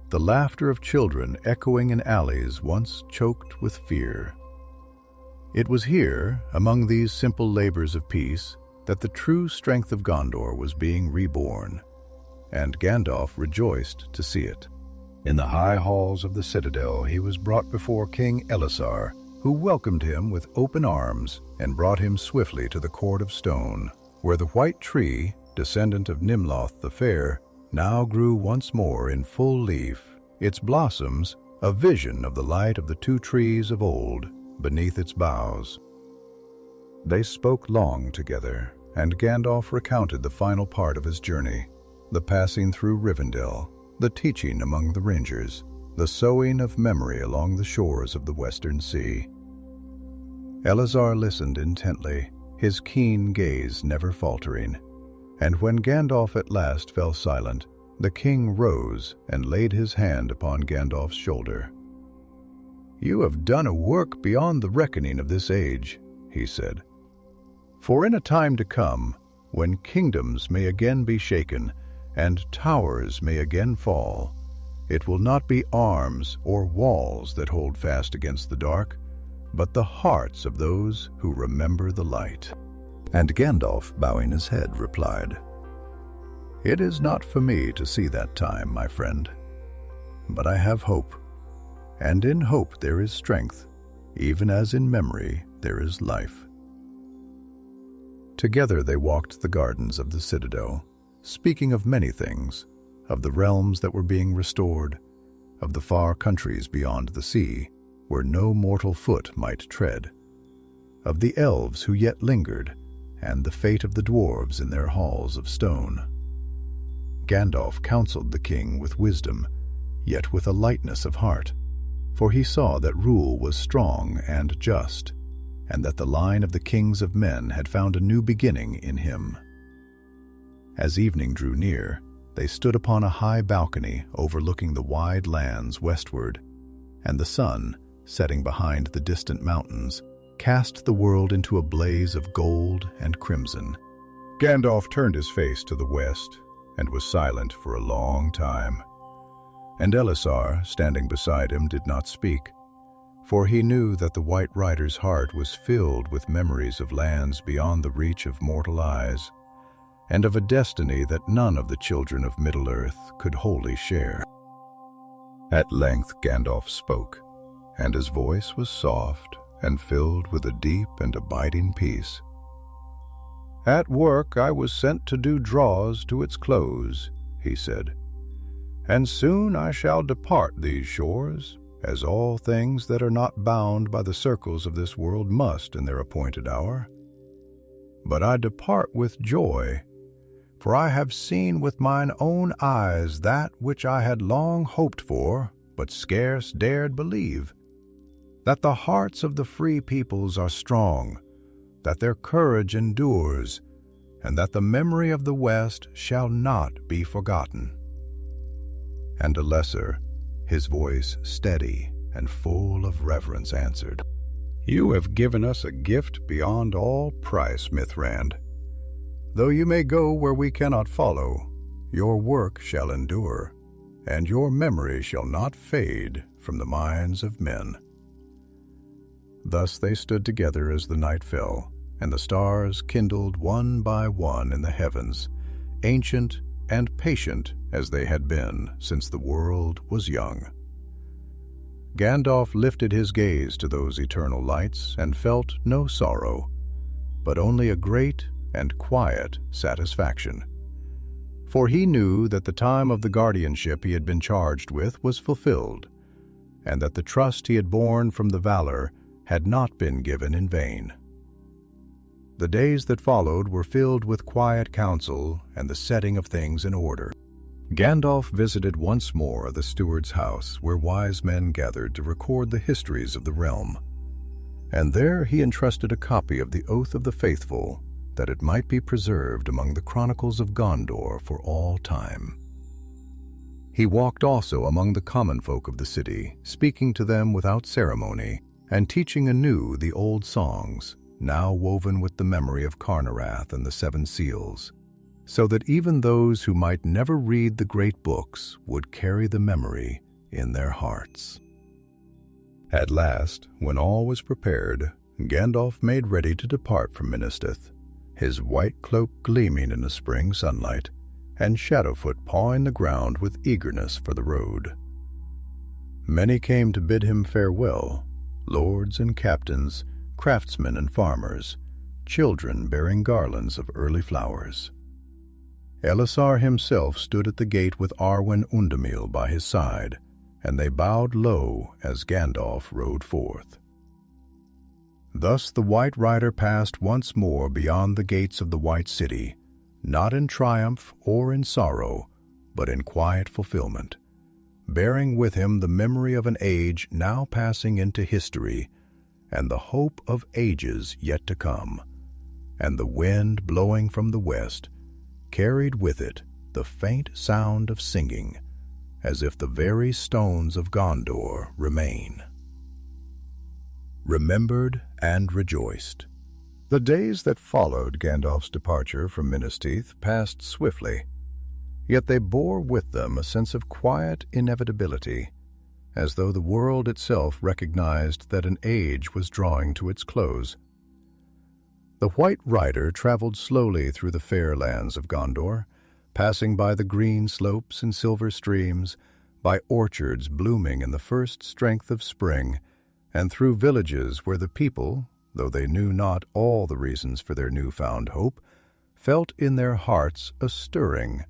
S1: the laughter of children echoing in alleys once choked with fear. It was here, among these simple labors of peace, that the true strength of Gondor was being reborn, and Gandalf rejoiced to see it. In the high halls of the citadel he was brought before King Elisar, who welcomed him with open arms and brought him swiftly to the court of stone, where the white tree, descendant of Nimloth the Fair, now grew once more in full leaf, its blossoms a vision of the light of the two trees of old beneath its boughs. They spoke long together, and Gandalf recounted the final part of his journey, the passing through Rivendell, the teaching among the rangers, the sowing of memory along the shores of the Western Sea. Elisar listened intently, his keen gaze never faltering, and when Gandalf at last fell silent, the king rose and laid his hand upon Gandalf's shoulder. "You have done a work beyond the reckoning of this age," he said. "For in a time to come, when kingdoms may again be shaken and towers may again fall, it will not be arms or walls that hold fast against the dark, but the hearts of those who remember the light." And Gandalf, bowing his head, replied, "It is not for me to see that time, my friend, but I have hope, and in hope there is strength, even as in memory there is life." Together they walked the gardens of the citadel, speaking of many things, of the realms that were being restored, of the far countries beyond the sea, where no mortal foot might tread, of the elves who yet lingered, and the fate of the dwarves in their halls of stone. Gandalf counseled the king with wisdom, yet with a lightness of heart, for he saw that rule was strong and just, and that the line of the kings of men had found a new beginning in him. As evening drew near, they stood upon a high balcony overlooking the wide lands westward, and the sun, setting behind the distant mountains, cast the world into a blaze of gold and crimson. Gandalf turned his face to the west and was silent for a long time, and Elisar, standing beside him, did not speak, for he knew that the White Rider's heart was filled with memories of lands beyond the reach of mortal eyes, and of a destiny that none of the children of Middle-earth could wholly share. At length Gandalf spoke, and his voice was soft and filled with a deep and abiding peace. "At work I was sent to do draws to its close," he said, "and soon I shall depart these shores, as all things that are not bound by the circles of this world must in their appointed hour. But I depart with joy, for I have seen with mine own eyes that which I had long hoped for, but scarce dared believe, that the hearts of the free peoples are strong, that their courage endures, and that the memory of the West shall not be forgotten." And a lesser, his voice steady and full of reverence, answered, "You have given us a gift beyond all price, Mithrand. Though you may go where we cannot follow, your work shall endure, and your memory shall not fade from the minds of men." Thus they stood together as the night fell, and the stars kindled one by one in the heavens, ancient and patient as they had been since the world was young. Gandalf lifted his gaze to those eternal lights and felt no sorrow, but only a great and quiet satisfaction. For he knew that the time of the guardianship he had been charged with was fulfilled, and that the trust he had borne from the valor had not been given in vain. The days that followed were filled with quiet counsel and the setting of things in order. Gandalf visited once more the steward's house, where wise men gathered to record the histories of the realm, and there he entrusted a copy of the Oath of the Faithful, that it might be preserved among the chronicles of Gondor for all time. He walked also among the common folk of the city, speaking to them without ceremony, and teaching anew the old songs, now woven with the memory of Carneathra and the Seven Seals, so that even those who might never read the great books would carry the memory in their hearts. At last, when all was prepared, Gandalf made ready to depart from Minas Tirith, his white cloak gleaming in the spring sunlight, and Shadowfoot pawing the ground with eagerness for the road. Many came to bid him farewell, lords and captains, craftsmen and farmers, children bearing garlands of early flowers. Elisar himself stood at the gate with Arwen Undamil by his side, and they bowed low as Gandalf rode forth. Thus the White Rider passed once more beyond the gates of the White City, not in triumph or in sorrow, but in quiet fulfillment, bearing with him the memory of an age now passing into history, and the hope of ages yet to come, and the wind blowing from the west carried with it the faint sound of singing, as if the very stones of Gondor remain. Remembered and rejoiced. The days that followed Gandalf's departure from Minas Tirith passed swiftly, yet they bore with them a sense of quiet inevitability, as though the world itself recognized that an age was drawing to its close. The White Rider traveled slowly through the fair lands of Gondor, passing by the green slopes and silver streams, by orchards blooming in the first strength of spring, and through villages where the people, though they knew not all the reasons for their newfound hope, felt in their hearts a stirring,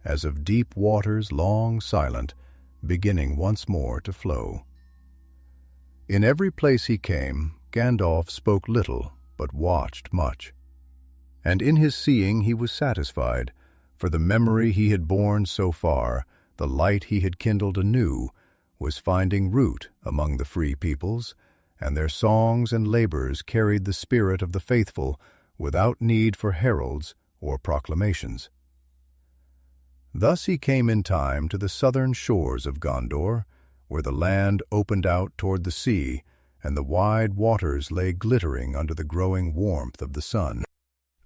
S1: as of deep waters long silent, beginning once more to flow. In every place he came, Gandalf spoke little, but watched much. And in his seeing he was satisfied, for the memory he had borne so far, the light he had kindled anew, was finding root among the free peoples, and their songs and labors carried the spirit of the faithful without need for heralds or proclamations. Thus he came in time to the southern shores of Gondor, where the land opened out toward the sea, and the wide waters lay glittering under the growing warmth of the sun.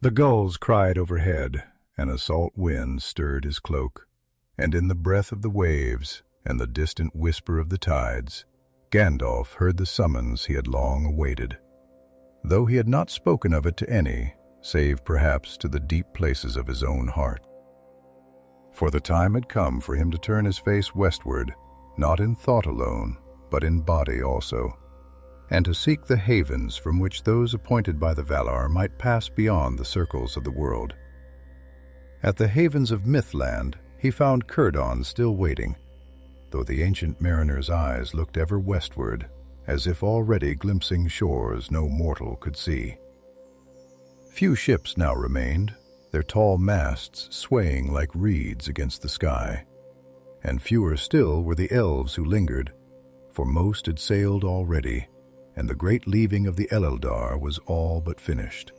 S1: The gulls cried overhead, and a salt wind stirred his cloak, and in the breath of the waves and the distant whisper of the tides, Gandalf heard the summons he had long awaited, though he had not spoken of it to any, save perhaps to the deep places of his own heart. For the time had come for him to turn his face westward, not in thought alone, but in body also, and to seek the havens from which those appointed by the Valar might pass beyond the circles of the world. At the havens of Mythland he found Círdan still waiting, though the ancient mariner's eyes looked ever westward, as if already glimpsing shores no mortal could see. Few ships now remained, their tall masts swaying like reeds against the sky, and fewer still were the elves who lingered, for most had sailed already, and the great leaving of the Eldar was all but finished.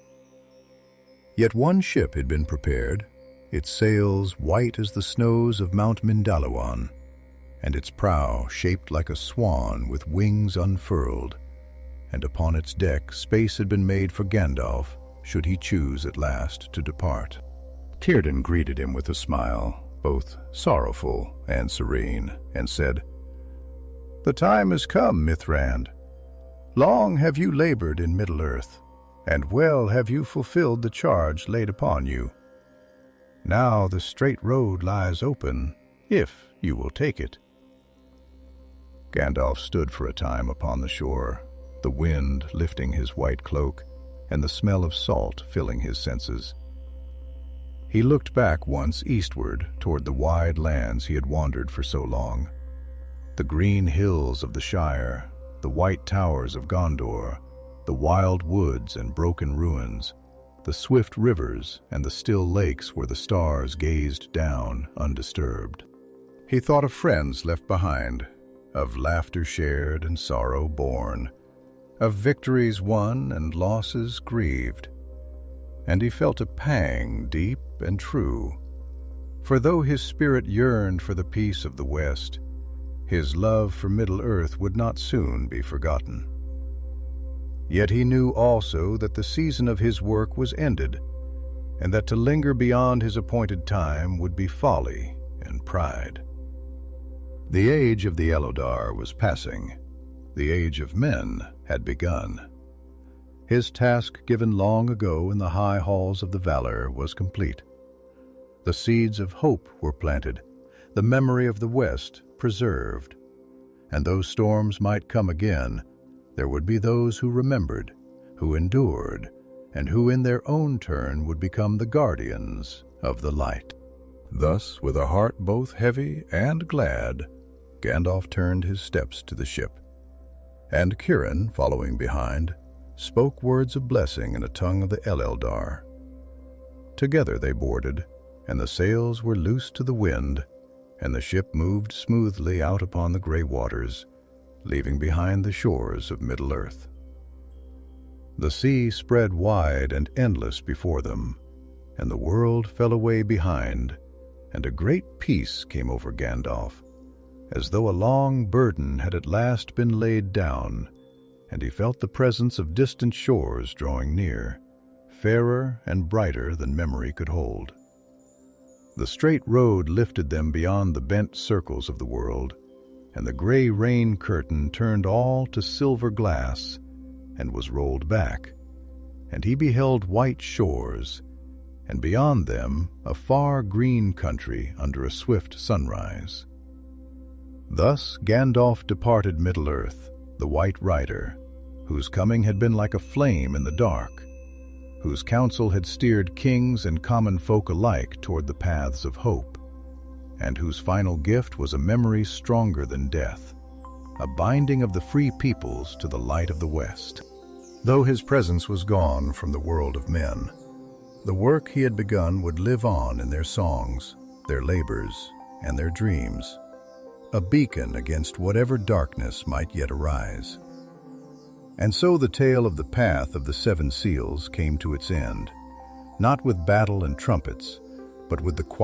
S1: Yet one ship had been prepared, its sails white as the snows of Mount Mindalawan, and its prow shaped like a swan with wings unfurled, and upon its deck space had been made for Gandalf, should he choose at last to depart. Círdan greeted him with a smile, both sorrowful and serene, and said, "The time has come, Mithrand. Long have you labored in Middle-earth, and well have you fulfilled the charge laid upon you. Now the straight road lies open, if you will take it." Gandalf stood for a time upon the shore, the wind lifting his white cloak, and the smell of salt filling his senses. He looked back once eastward toward the wide lands he had wandered for so long. The green hills of the Shire, the white towers of Gondor, the wild woods and broken ruins, the swift rivers and the still lakes where the stars gazed down undisturbed. He thought of friends left behind, of laughter shared and sorrow borne, of victories won and losses grieved, and he felt a pang deep and true, for though his spirit yearned for the peace of the West, his love for Middle-earth would not soon be forgotten. Yet he knew also that the season of his work was ended, and that to linger beyond his appointed time would be folly and pride. The age of the Eldar was passing. The age of men had begun. His task given long ago in the high halls of the Valar was complete. The seeds of hope were planted, the memory of the West preserved. And though storms might come again, there would be those who remembered, who endured, and who in their own turn would become the guardians of the light. Thus, with a heart both heavy and glad, Gandalf turned his steps to the ship, and Círdan, following behind, spoke words of blessing in a tongue of the Eldar. Together they boarded, and the sails were loosed to the wind, and the ship moved smoothly out upon the gray waters, leaving behind the shores of Middle-earth. The sea spread wide and endless before them, and the world fell away behind, and a great peace came over Gandalf, as though a long burden had at last been laid down, and he felt the presence of distant shores drawing near, fairer and brighter than memory could hold. The straight road lifted them beyond the bent circles of the world, and the gray rain curtain turned all to silver glass and was rolled back, and he beheld white shores, and beyond them a far green country under a swift sunrise. Thus Gandalf departed Middle-earth, the White Rider, whose coming had been like a flame in the dark, whose counsel had steered kings and common folk alike toward the paths of hope, and whose final gift was a memory stronger than death, a binding of the free peoples to the light of the West. Though his presence was gone from the world of men, the work he had begun would live on in their songs, their labors, and their dreams, a beacon against whatever darkness might yet arise. And so the tale of the Path of the Seven Seals came to its end, not with battle and trumpets, but with the quiet